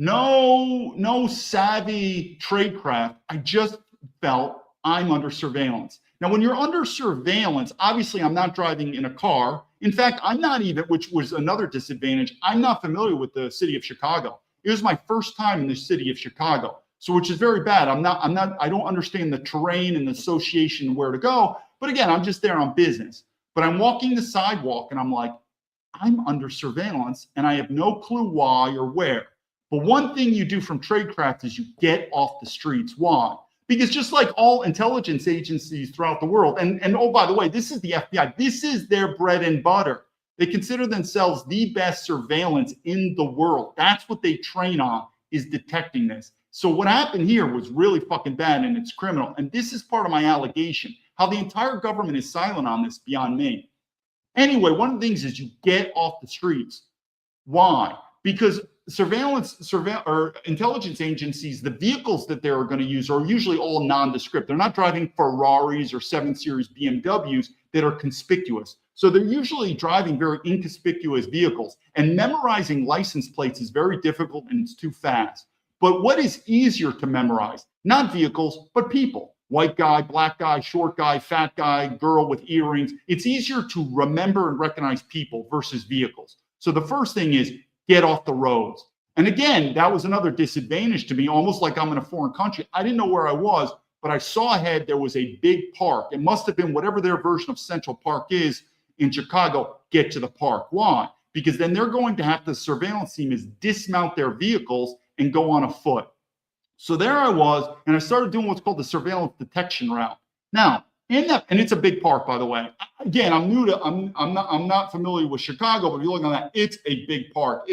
No savvy tradecraft. I just felt I'm under surveillance. Now, when you're under surveillance, obviously I'm not driving in a car. In fact, I'm not even, which was another disadvantage, I'm not familiar with the city of Chicago. It was my first time in the city of Chicago. So, which is very bad. I don't understand the terrain and the association and where to go. But again, I'm just there on business. But I'm walking the sidewalk and I'm like, I'm under surveillance and I have no clue why or where. But one thing you do from tradecraft is you get off the streets. Why? Because just like all intelligence agencies throughout the world, and oh, by the way, this is the FBI. This is their bread and butter. They consider themselves the best surveillance in the world. That's what they train on, is detecting this. So what happened here was really fucking bad and it's criminal. And this is part of my allegation. How the entire government is silent on this beyond me. Anyway, one of the things is you get off the streets. Why? Because or intelligence agencies, the vehicles that they're going to use are usually all nondescript. They're not driving Ferraris or 7 Series BMWs that are conspicuous. So they're usually driving very inconspicuous vehicles, and memorizing license plates is very difficult and it's too fast. But what is easier to memorize? Not vehicles, but people. White guy, black guy, short guy, fat guy, girl with earrings. It's easier to remember and recognize people versus vehicles. So the first thing is get off the roads. And again, that was another disadvantage to me, almost like I'm in a foreign country. I didn't know where I was, but I saw ahead there was a big park. It must have been whatever their version of Central Park is in Chicago. Get to the park. Why? Because then they're going to have the surveillance team is dismount their vehicles and go on a foot. So there I was, and I started doing what's called the surveillance detection route. Now, in that, and it's a big park, by the way. Again, I'm not familiar with Chicago, but if you look on that, it's a big park.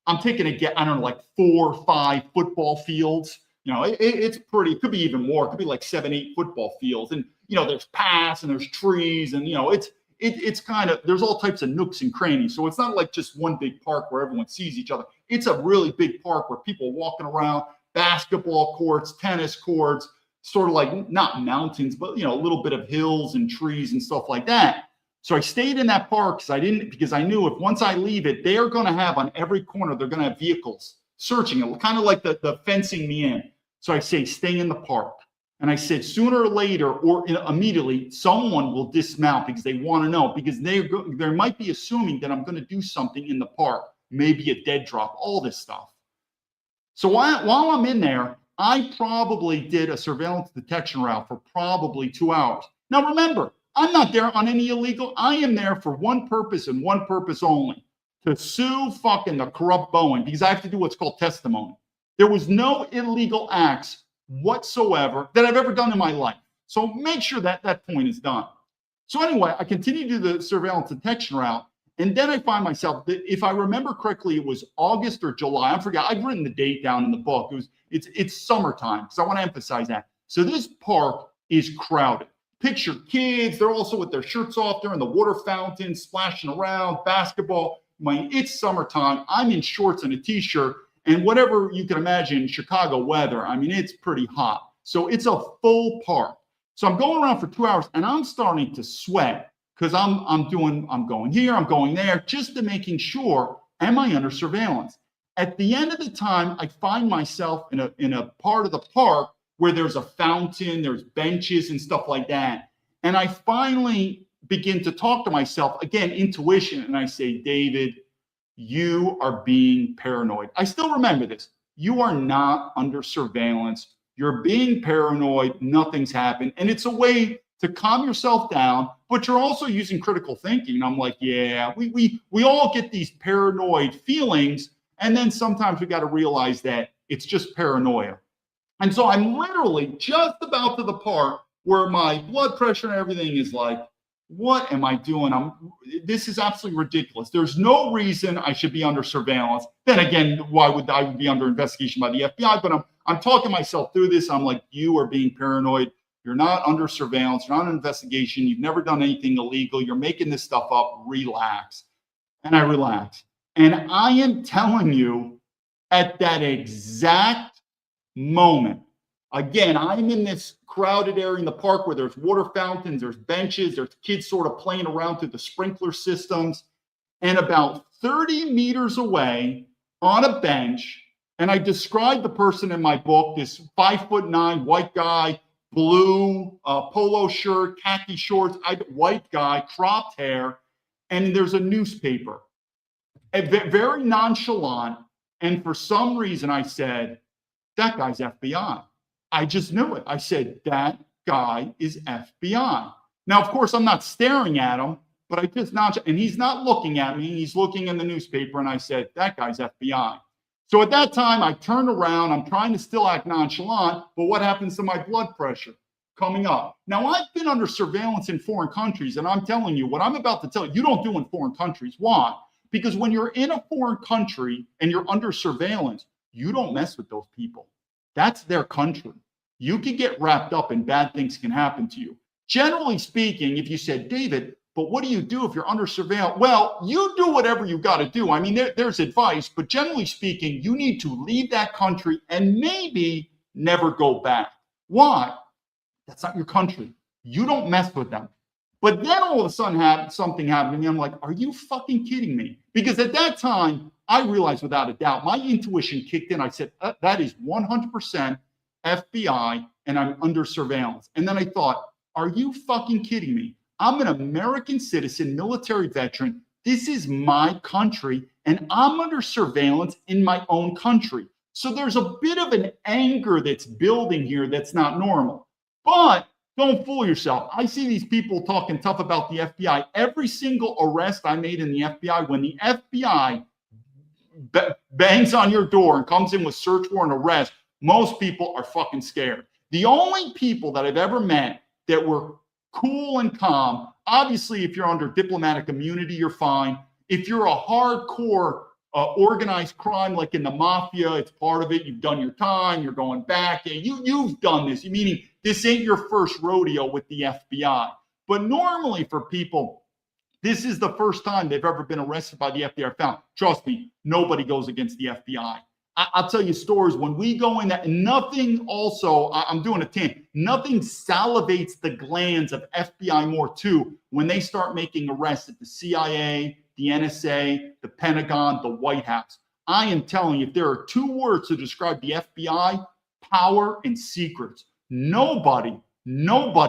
I'm taking I don't know, like 4 or 5 football fields. You know, it's pretty. It could be even more. It could be like 7, 8 football fields, and you know, there's paths and there's trees, and you know, it's kind of, there's all types of nooks and crannies. So it's not like just one big park where everyone sees each other. It's a really big park where people are walking around. Basketball courts, tennis courts, sort of like not mountains, but you know, a little bit of hills and trees and stuff like that. So I stayed in that park because I knew if once I leave it, they are going to have on every corner, they're going to have vehicles searching it, kind of like the fencing me in. So I say, stay in the park. And I said, sooner or later, or immediately, someone will dismount because they want to know, because they might be assuming that I'm going to do something in the park, maybe a dead drop, all this stuff. So while I'm in there, I probably did a surveillance detection route for probably 2 hours. Now, remember, I'm not there on any illegal. I am there for one purpose and one purpose only, to sue fucking the corrupt Boeing, because I have to do what's called testimony. There was no illegal acts whatsoever that I've ever done in my life. So make sure that that point is done. So anyway, I continue to do the surveillance detection route. And then I find myself, that if I remember correctly, it was August or July. I forgot. I've written the date down in the book. It's summertime, because I want to emphasize that. So this park is crowded. Picture kids. They're also with their shirts off. They're in the water fountain, splashing around, basketball. It's summertime. I'm in shorts and a t-shirt, and whatever you can imagine Chicago weather. I mean, it's pretty hot. So it's a full park. So I'm going around for 2 hours, and I'm starting to sweat. Because I'm going here, I'm going there, just to making sure, am I under surveillance? At the end of the time, I find myself in a part of the park where there's a fountain, there's benches and stuff like that. And I finally begin to talk to myself, again, intuition, and I say, David, you are being paranoid. I still remember this. You are not under surveillance. You're being paranoid. Nothing's happened. And it's a way to calm yourself down, but you're also using critical thinking. And I'm like, yeah, we all get these paranoid feelings, and then sometimes we got to realize that it's just paranoia. And so I'm literally just about to the part where my blood pressure and everything is like, what am I doing? This is absolutely ridiculous. There's no reason I should be under surveillance. Then again, why would I be under investigation by the FBI? But I'm talking myself through this. I'm like, you are being paranoid. You're not under surveillance. You're not under investigation. You've never done anything illegal. You're making this stuff up. Relax. And I relax. And I am telling you, at that exact moment, again, I'm in this crowded area in the park where there's water fountains, there's benches, there's kids sort of playing around through the sprinkler systems. And about 30 meters away on a bench, and I described the person in my book, this 5'9" white guy, blue polo shirt, khaki shorts, white guy, cropped hair, and there's a newspaper. Very nonchalant. And for some reason, I said, that guy's FBI. I just knew it. I said, that guy is FBI. Now, of course, I'm not staring at him, but I just nonchalant, and he's not looking at me. He's looking in the newspaper, and I said, that guy's FBI. So at that time, I turned around. I'm trying to still act nonchalant, but what happens to my blood pressure? Coming up. Now, I've been under surveillance in foreign countries, and I'm telling you, what I'm about to tell you, you don't do in foreign countries. Why? Because when you're in a foreign country and you're under surveillance, you don't mess with those people. That's their country. You can get wrapped up and bad things can happen to you. Generally speaking, if you said, David, but what do you do if you're under surveillance? Well, you do whatever you got to do. I mean, there's advice, but generally speaking, you need to leave that country and maybe never go back. Why? That's not your country. You don't mess with them. But then all of a sudden something happened to me. I'm like, are you fucking kidding me? Because at that time, I realized without a doubt, my intuition kicked in. I said, that is 100% FBI and I'm under surveillance. And then I thought, are you fucking kidding me? I'm an American citizen, military veteran. This is my country and I'm under surveillance in my own country. So there's a bit of an anger that's building here that's not normal. But don't fool yourself. I see these people talking tough about the FBI. Every single arrest I made in the FBI, when the FBI bangs on your door and comes in with search warrant arrest, most people are fucking scared. The only people that I've ever met that were cool and calm, obviously, if you're under diplomatic immunity, you're fine. If you're a hardcore organized crime, like in the mafia, it's part of it. You've done your time. You're going back. You've done this. Meaning this ain't your first rodeo with the FBI. But normally for people, this is the first time they've ever been arrested by the FBI. Found. Trust me, nobody goes against the FBI. I'll tell you stories when we go in that. Nothing also, I'm doing a 10, nothing salivates the glands of FBI more too when they start making arrests at the CIA, the NSA, the Pentagon, the White House. I am telling you, if there are two words to describe the FBI, power and secrets. Nobody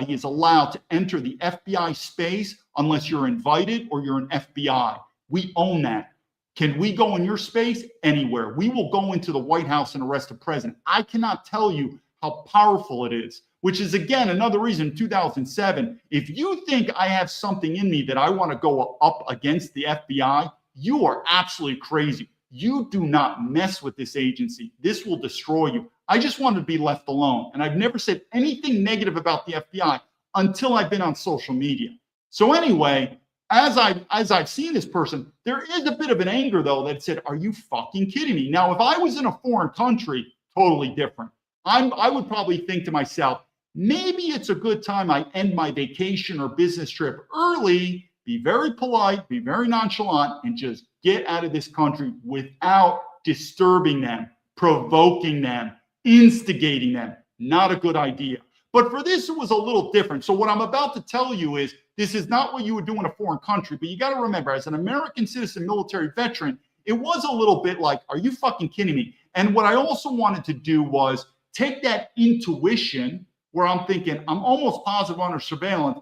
is allowed to enter the FBI space unless you're invited or you're an FBI. We own that. Can we go in your space? Anywhere. We will go into the White House and arrest the president. I cannot tell you how powerful it is, which is, again, another reason, 2007, if you think I have something in me that I want to go up against the FBI, you are absolutely crazy. You do not mess with this agency. This will destroy you. I just wanted to be left alone. And I've never said anything negative about the FBI until I've been on social media. So anyway, as I've seen this person, there is a bit of an anger, though, that said, are you fucking kidding me? Now, if I was in a foreign country, totally different. I would probably think to myself, maybe it's a good time I end my vacation or business trip early, be very polite, be very nonchalant, and just get out of this country without disturbing them, provoking them, instigating them. Not a good idea. But for this, it was a little different. So what I'm about to tell you is, this is not what you would do in a foreign country, but you got to remember, as an American citizen military veteran, it was a little bit like, are you fucking kidding me? And what I also wanted to do was take that intuition where I'm thinking, I'm almost positive under surveillance,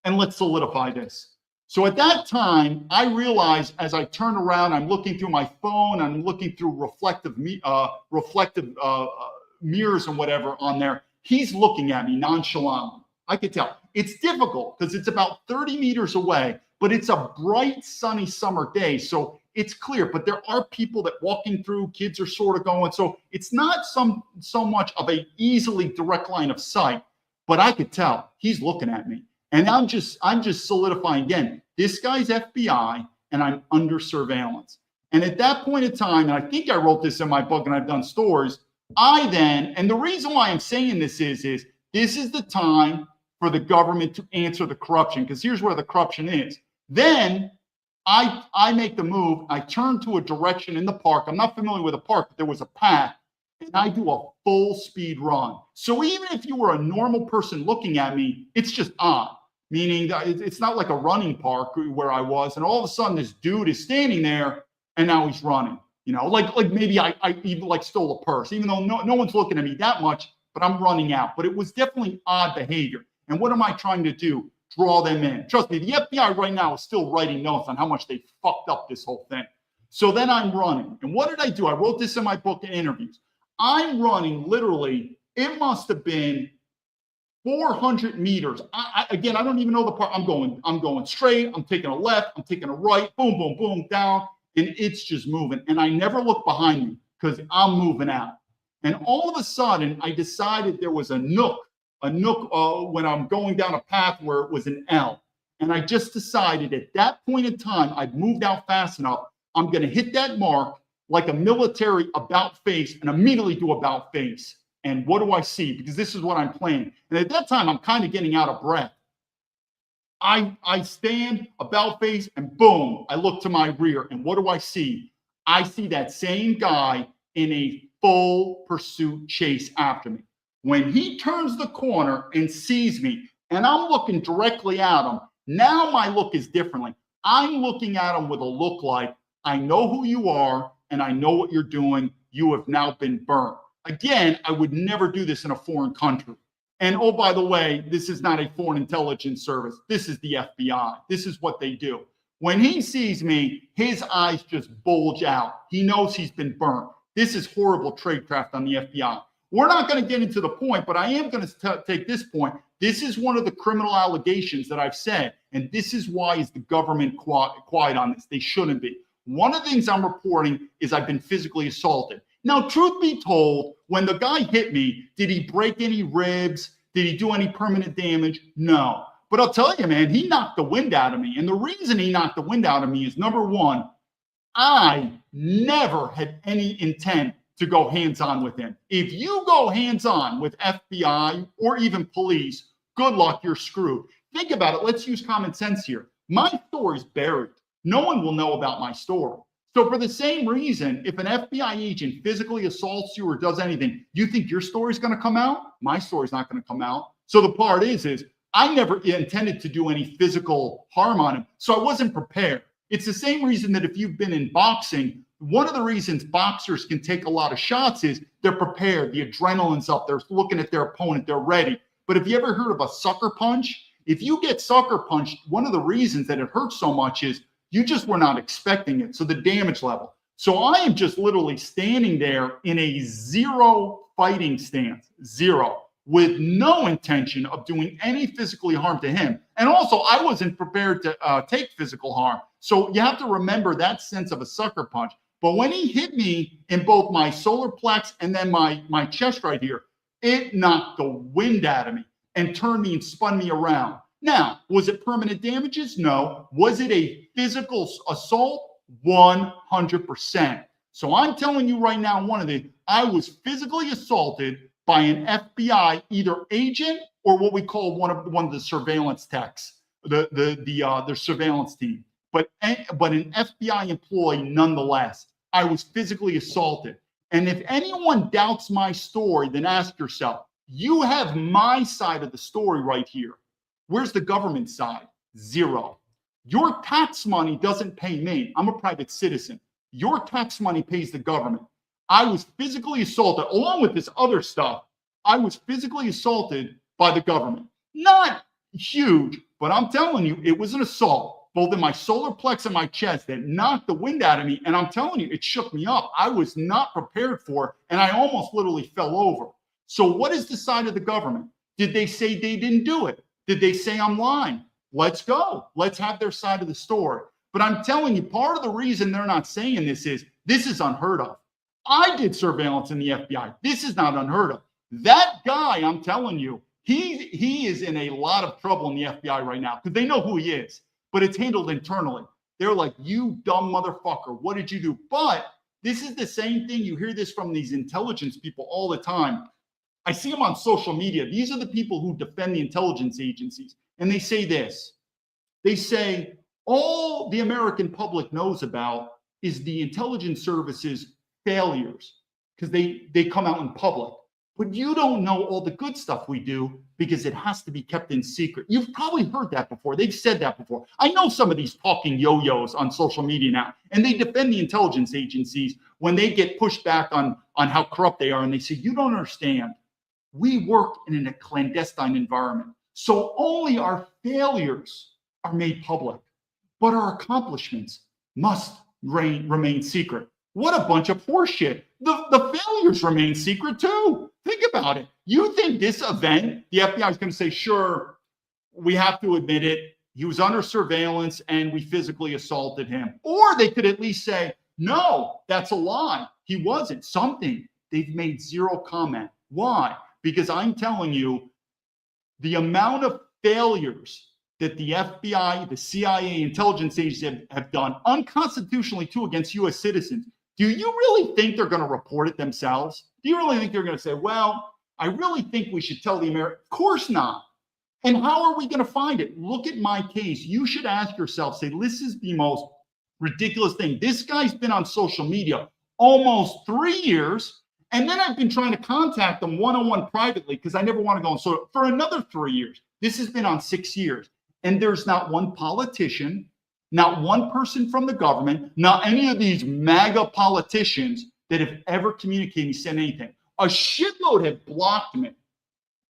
and let's solidify this. So at that time, I realized as I turn around, I'm looking through my phone, I'm looking through reflective mirrors and whatever on there. He's looking at me nonchalantly. I could tell. It's difficult because it's about 30 meters away, but it's a bright, sunny summer day. So it's clear, but there are people that walking through, kids are sort of going. So it's not so much of a easily direct line of sight, but I could tell he's looking at me. And I'm just solidifying again, this guy's FBI and I'm under surveillance. And at that point in time, and I think I wrote this in my book and I've done stories, and the reason why I'm saying this is this is the time for the government to answer the corruption, because here's where the corruption is. Then I make the move. I turn to a direction in the park. I'm not familiar with the park, but there was a path, and I do a full speed run. So even if you were a normal person looking at me, it's just odd, meaning it's not like a running park where I was, and all of a sudden this dude is standing there, and now he's running. You know, like maybe I even like stole a purse, even though no one's looking at me that much, but I'm running out. But it was definitely odd behavior. And what am I trying to do? Draw them in. Trust me, the FBI right now is still writing notes on how much they fucked up this whole thing. So then I'm running. And what did I do? I wrote this in my book and interviews. I'm running literally, it must have been 400 meters. Again, I don't even know the part. I'm going straight. I'm taking a left. I'm taking a right. Boom, boom, boom, down. And it's just moving. And I never look behind me because I'm moving out. And all of a sudden, I decided there was a nook when I'm going down a path where it was an L. And I just decided at that point in time, I'd moved out fast enough. I'm going to hit that mark like a military about face and immediately do about face. And what do I see? Because this is what I'm planning. And at that time, I'm kind of getting out of breath. I stand about face and boom, I look to my rear. And what do I see? I see that same guy in a full pursuit chase after me. When he turns the corner and sees me and I'm looking directly at him, now my look is differently. I'm looking at him with a look like, I know who you are and I know what you're doing. You have now been burnt. Again, I would never do this in a foreign country. And oh, by the way, this is not a foreign intelligence service. This is the FBI. This is what they do. When he sees me, his eyes just bulge out. He knows he's been burnt. This is horrible tradecraft on the FBI. We're not going to get into the point, but I am going to take this point. This is one of the criminal allegations that I've said, and this is why is the government quiet on this. They shouldn't be. One of the things I'm reporting is I've been physically assaulted. Now, truth be told, when the guy hit me, did he break any ribs? Did he do any permanent damage? No. But I'll tell you, man, he knocked the wind out of me. And the reason he knocked the wind out of me is, number one, I never had any intent to go hands-on with him. If you go hands-on with FBI or even police, good luck, you're screwed. Think about it. Let's use common sense here. My story's buried. No one will know about my story. So for the same reason, if an FBI agent physically assaults you or does anything, you think your story's going to come out? My story's not going to come out. So the part is I never intended to do any physical harm on him. So I wasn't prepared. It's the same reason that if you've been in boxing, one of the reasons boxers can take a lot of shots is they're prepared. The adrenaline's up. They're looking at their opponent. They're ready. But have you ever heard of a sucker punch? If you get sucker punched, one of the reasons that it hurts so much is you just were not expecting it. So the damage level. So I am just literally standing there in a zero fighting stance, zero, with no intention of doing any physically harm to him. And also, I wasn't prepared to take physical harm. So you have to remember that sense of a sucker punch. But when he hit me in both my solar plex and then my chest right here, it knocked the wind out of me and turned me and spun me around. Now, was it permanent damages? No. Was it a physical assault? 100%. So I'm telling you right now, I was physically assaulted by an FBI either agent or what we call one of the surveillance techs, the surveillance team, but an FBI employee nonetheless. I was physically assaulted. And if anyone doubts my story, then ask yourself, you have my side of the story right here. Where's the government side? Zero. Your tax money doesn't pay me. I'm a private citizen. Your tax money pays the government. I was physically assaulted, along with this other stuff. I was physically assaulted by the government. Not huge, but I'm telling you, it was an assault, both in my solar plex and my chest, that knocked the wind out of me. And I'm telling you, it shook me up. I was not prepared for it, and I almost literally fell over. So what is the side of the government? Did they say they didn't do it? Did they say I'm lying? Let's go. Let's have their side of the story. But I'm telling you, part of the reason they're not saying this is unheard of. I did surveillance in the FBI. This is not unheard of. That guy, I'm telling you, he is in a lot of trouble in the FBI right now because they know who he is, but it's handled internally. They're like, you dumb motherfucker, what did you do? But this is the same thing. You hear this from these intelligence people all the time. I see them on social media. These are the people who defend the intelligence agencies. And they say this. They say, all the American public knows about is the intelligence services failures because they come out in public. But you don't know all the good stuff we do because it has to be kept in secret. You've probably heard that before. They've said that before. I know some of these talking yo-yos on social media now, and they defend the intelligence agencies when they get pushed back on how corrupt they are. And they say, you don't understand. We work in a clandestine environment. So only our failures are made public, but our accomplishments must remain secret. What a bunch of horseshit. The failures remain secret too. Think about it. You think this event, the FBI is going to say, sure, we have to admit it. He was under surveillance and we physically assaulted him. Or they could at least say, no, that's a lie. He wasn't. Something. They've made zero comment. Why? Because I'm telling you, the amount of failures that the FBI, the CIA, intelligence agencies have done unconstitutionally too against U.S. citizens, do you really think they're going to report it themselves? Do you really think they're going to say, well, I really think we should tell the American? Of course not. And how are we going to find it? Look at my case. You should ask yourself, say, this is the most ridiculous thing. This guy's been on social media almost 3 years. And then I've been trying to contact them one-on-one privately because I never want to go on social for another 3 years. This has been on 6 years. And there's not one politician, not one person from the government, not any of these MAGA politicians that have ever communicated, sent anything. A shitload have blocked me,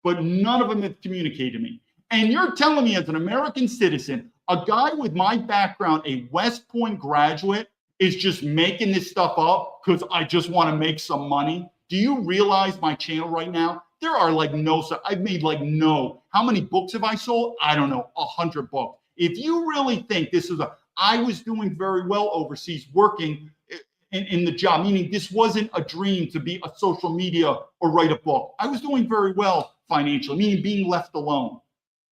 but none of them have communicated to me. And you're telling me as an American citizen, a guy with my background, a West Point graduate, is just making this stuff up because I just want to make some money? Do you realize my channel right now? There are like I've made like how many books have I sold? I don't know, 100 books. If you really think I was doing very well overseas working in the job, meaning this wasn't a dream to be a social media or write a book. I was doing very well financially, meaning being left alone.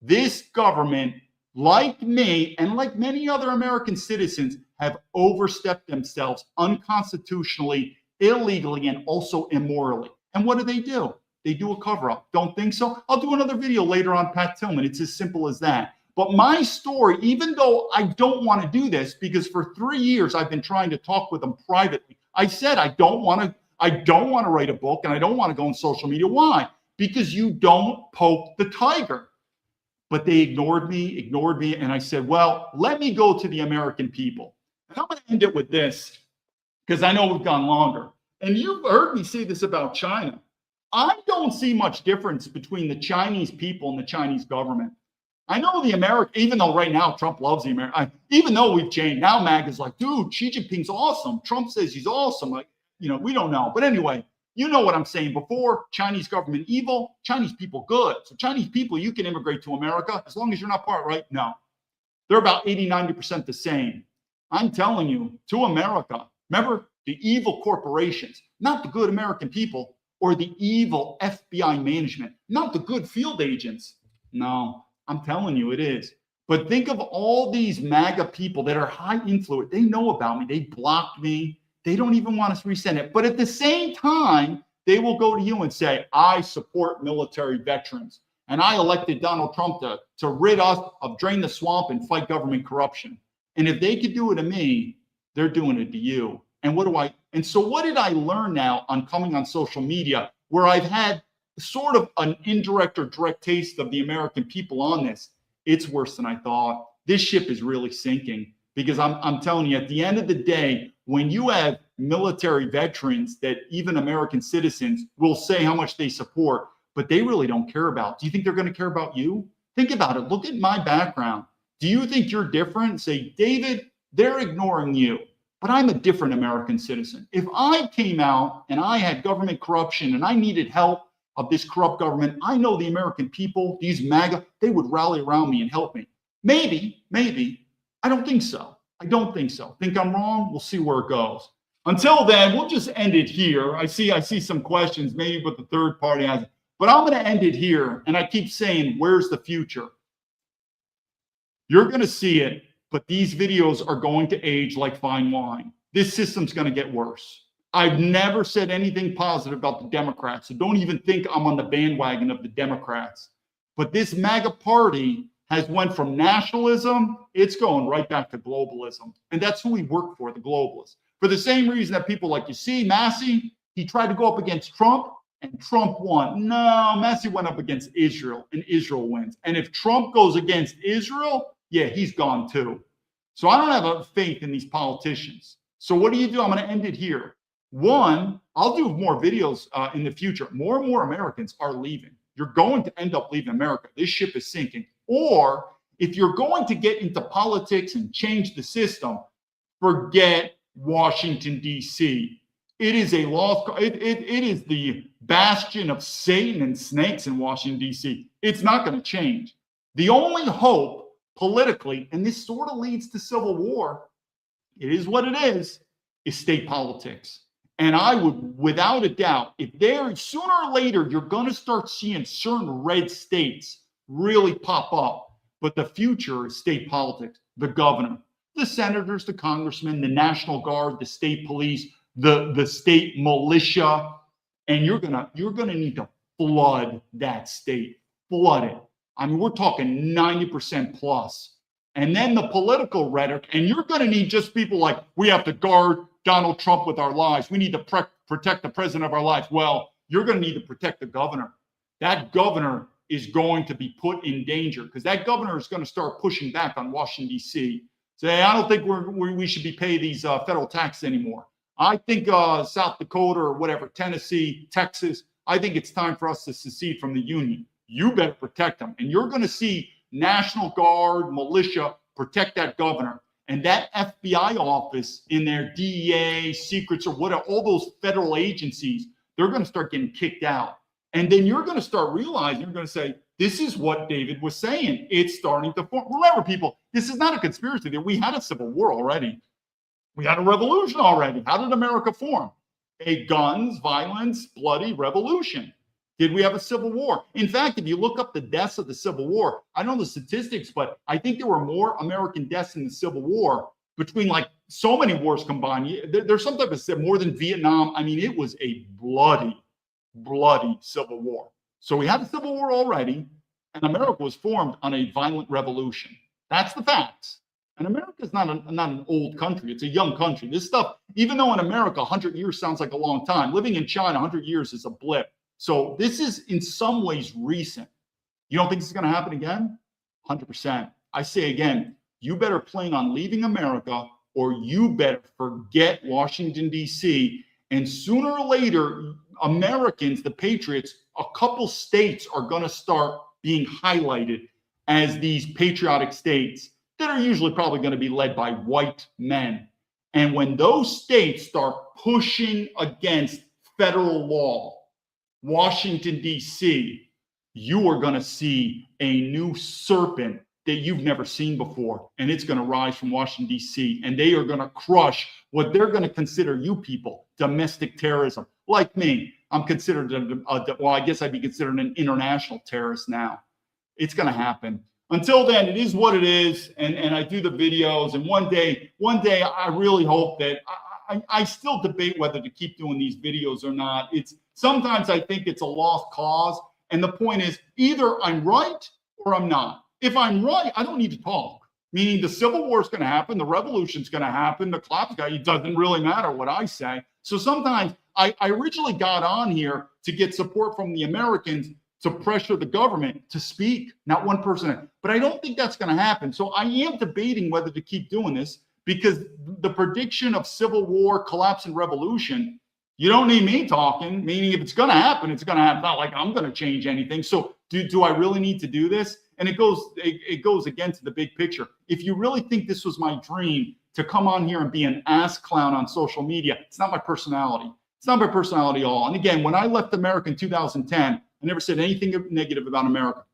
This government, like me and like many other American citizens, have overstepped themselves unconstitutionally, illegally, and also immorally. And what do? They do a cover-up. Don't think so? I'll do another video later on Pat Tillman. It's as simple as that. But my story, even though I don't want to do this, because for 3 years I've been trying to talk with them privately. I said I don't want to write a book and I don't want to go on social media. Why? Because you don't poke the tiger. But they ignored me, and I said, well, let me go to the American people. And I'm going to end it with this, because I know we've gone longer. And you've heard me say this about China. I don't see much difference between the Chinese people and the Chinese government. I know the American, even though right now Trump loves the American, even though we've changed, now MAGA's like, dude, Xi Jinping's awesome. Trump says he's awesome. Like, we don't know. But anyway, you know what I'm saying before. Chinese government evil, Chinese people good. So Chinese people, you can immigrate to America as long as you're not part, right? No. They're about 80, 90% the same. I'm telling you, to America, remember the evil corporations, not the good American people, or the evil FBI management, not the good field agents. No, I'm telling you it is. But think of all these MAGA people that are high influence. They know about me. They blocked me. They don't even want us to resend it. But at the same time, they will go to you and say, I support military veterans. And I elected Donald Trump to rid us of drain the swamp and fight government corruption. And if they could do it to me, they're doing it to you. And so what did I learn now on coming on social media, where I've had sort of an indirect or direct taste of the American people on this? It's worse than I thought. This ship is really sinking, because I'm telling you, at the end of the day, when you have military veterans that even American citizens will say how much they support, but they really don't care about, do you think they're going to care about you? Think about it. Look at my background. Do you think you're different? Say, David, they're ignoring you, but I'm a different American citizen. If I came out and I had government corruption and I needed help of this corrupt government, I know the American people, these MAGA, they would rally around me and help me. Maybe. I don't think so. Think I'm wrong? We'll see where it goes. Until then, we'll just end it here. I see some questions, maybe, but the third party has it. But I'm going to end it here. And I keep saying, where's the future? You're going to see it, but these videos are going to age like fine wine. This system's going to get worse. I've never said anything positive about the Democrats, so don't even think I'm on the bandwagon of the Democrats. But this MAGA party has went from nationalism, it's going right back to globalism. And that's who we work for, the globalists. For the same reason that people like, you see, Massey, he tried to go up against Trump, and Trump won. No, Massey went up against Israel, and Israel wins. And if Trump goes against Israel, yeah, he's gone too. So I don't have a faith in these politicians. So what do? I'm going to end it here. One, I'll do more videos in the future. More and more Americans are leaving. You're going to end up leaving America. This ship is sinking. Or if you're going to get into politics and change the system, forget Washington, D.C. It is a lost, it is the bastion of Satan and snakes in Washington, D.C. It's not going to change. The only hope politically, and this sort of leads to civil war, it is what it is state politics. And I would, without a doubt, if there, sooner or later, you're going to start seeing certain red states really pop up. But the future is state politics, the governor, the senators, the congressmen, the National Guard, the state police, the state militia. And you're gonna need to flood that state, flood it. I mean, we're talking 90% plus. And then the political rhetoric, and you're going to need just people like, we have to guard Donald Trump with our lives. We need to protect the president of our lives. Well, you're going to need to protect the governor. That governor is going to be put in danger because that governor is going to start pushing back on Washington, D.C. Say, I don't think we should be paying these federal taxes anymore. I think South Dakota or whatever, Tennessee, Texas, I think it's time for us to secede from the union. You better protect them. And you're going to see National Guard, militia protect that governor. And that FBI office in their DEA, secrets, or whatever, all those federal agencies, they're going to start getting kicked out. And then you're going to start realizing, you're going to say, this is what David was saying. It's starting to form. Remember, people, this is not a conspiracy theory. We had a civil war already. We had a revolution already. How did America form? A guns, violence, bloody revolution. Did we have a civil war? In fact, if you look up the deaths of the Civil War, I don't know the statistics, but I think there were more American deaths in the Civil War between like so many wars combined. There's some type of more than Vietnam. I mean, it was a bloody Civil War. So we had a Civil War already, and America was formed on a violent revolution. That's the facts. And America is not an old country. It's a young country. This stuff, even though in America, 100 years sounds like a long time, living in China, 100 years is a blip. So this is in some ways recent. You don't think this is going to happen again? 100%. I say again, you better plan on leaving America or you better forget Washington, D.C. And sooner or later, Americans, the patriots, a couple states are going to start being highlighted as these patriotic states that are usually probably going to be led by white men. And when those states start pushing against federal law, Washington, D.C., you are going to see a new serpent that you've never seen before. And it's going to rise from Washington, D.C. And they are going to crush what they're going to consider you people, domestic terrorism. Like me, I'm considered, well, I guess I'd be considered an international terrorist now. It's going to happen. Until then, it is what it is. And I do the videos. And one day, I really hope that I still debate whether to keep doing these videos or not. Sometimes I think it's a lost cause. And the point is either I'm right or I'm not. If I'm right, I don't need to talk. Meaning the Civil War is going to happen. The revolution's going to happen. The collapse guy, it doesn't really matter what I say. So sometimes I originally got on here to get support from the Americans to pressure the government to speak, not one person. But I don't think that's going to happen. So I am debating whether to keep doing this because the prediction of civil war, collapse, and revolution, you don't need me talking, meaning if it's going to happen, it's going to happen. Not like I'm going to change anything. So do I really need to do this? And it goes again to the big picture. If you really think this was my dream to come on here and be an ass clown on social media, it's not my personality. It's not my personality at all. And again, when I left America in 2010, I never said anything negative about America.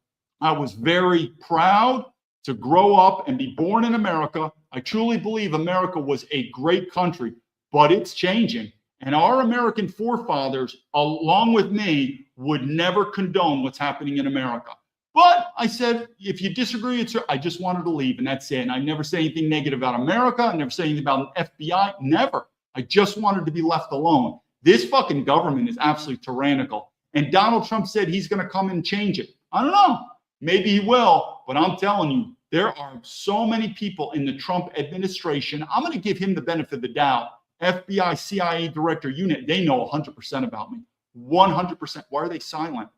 I was very proud to grow up and be born in America. I truly believe America was a great country, but it's changing. And our American forefathers, along with me, would never condone what's happening in America. But I said, if you disagree, I just wanted to leave, and that's it. And I never say anything negative about America. I never say anything about an FBI. Never. I just wanted to be left alone. This fucking government is absolutely tyrannical. And Donald Trump said he's going to come and change it. I don't know. Maybe he will. But I'm telling you, there are so many people in the Trump administration. I'm going to give him the benefit of the doubt. FBI, CIA director unit, they know 100% about me. 100%. Why are they silent?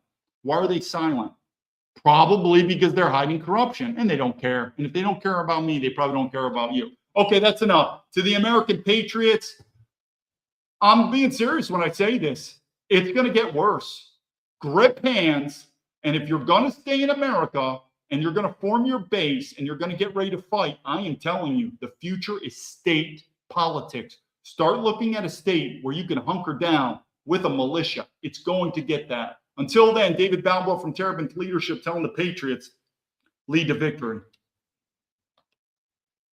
Why are they silent? Probably because they're hiding corruption and they don't care. And if they don't care about me, they probably don't care about you. Okay, that's enough. To the American patriots, I'm being serious when I say this. It's going to get worse. Grip hands. And if you're going to stay in America and you're going to form your base and you're going to get ready to fight, I am telling you, the future is state politics. Start looking at a state where you can hunker down with a militia. It's going to get that. Until then, David Baumblatt from Directorate Leadership telling the Patriots, lead to victory.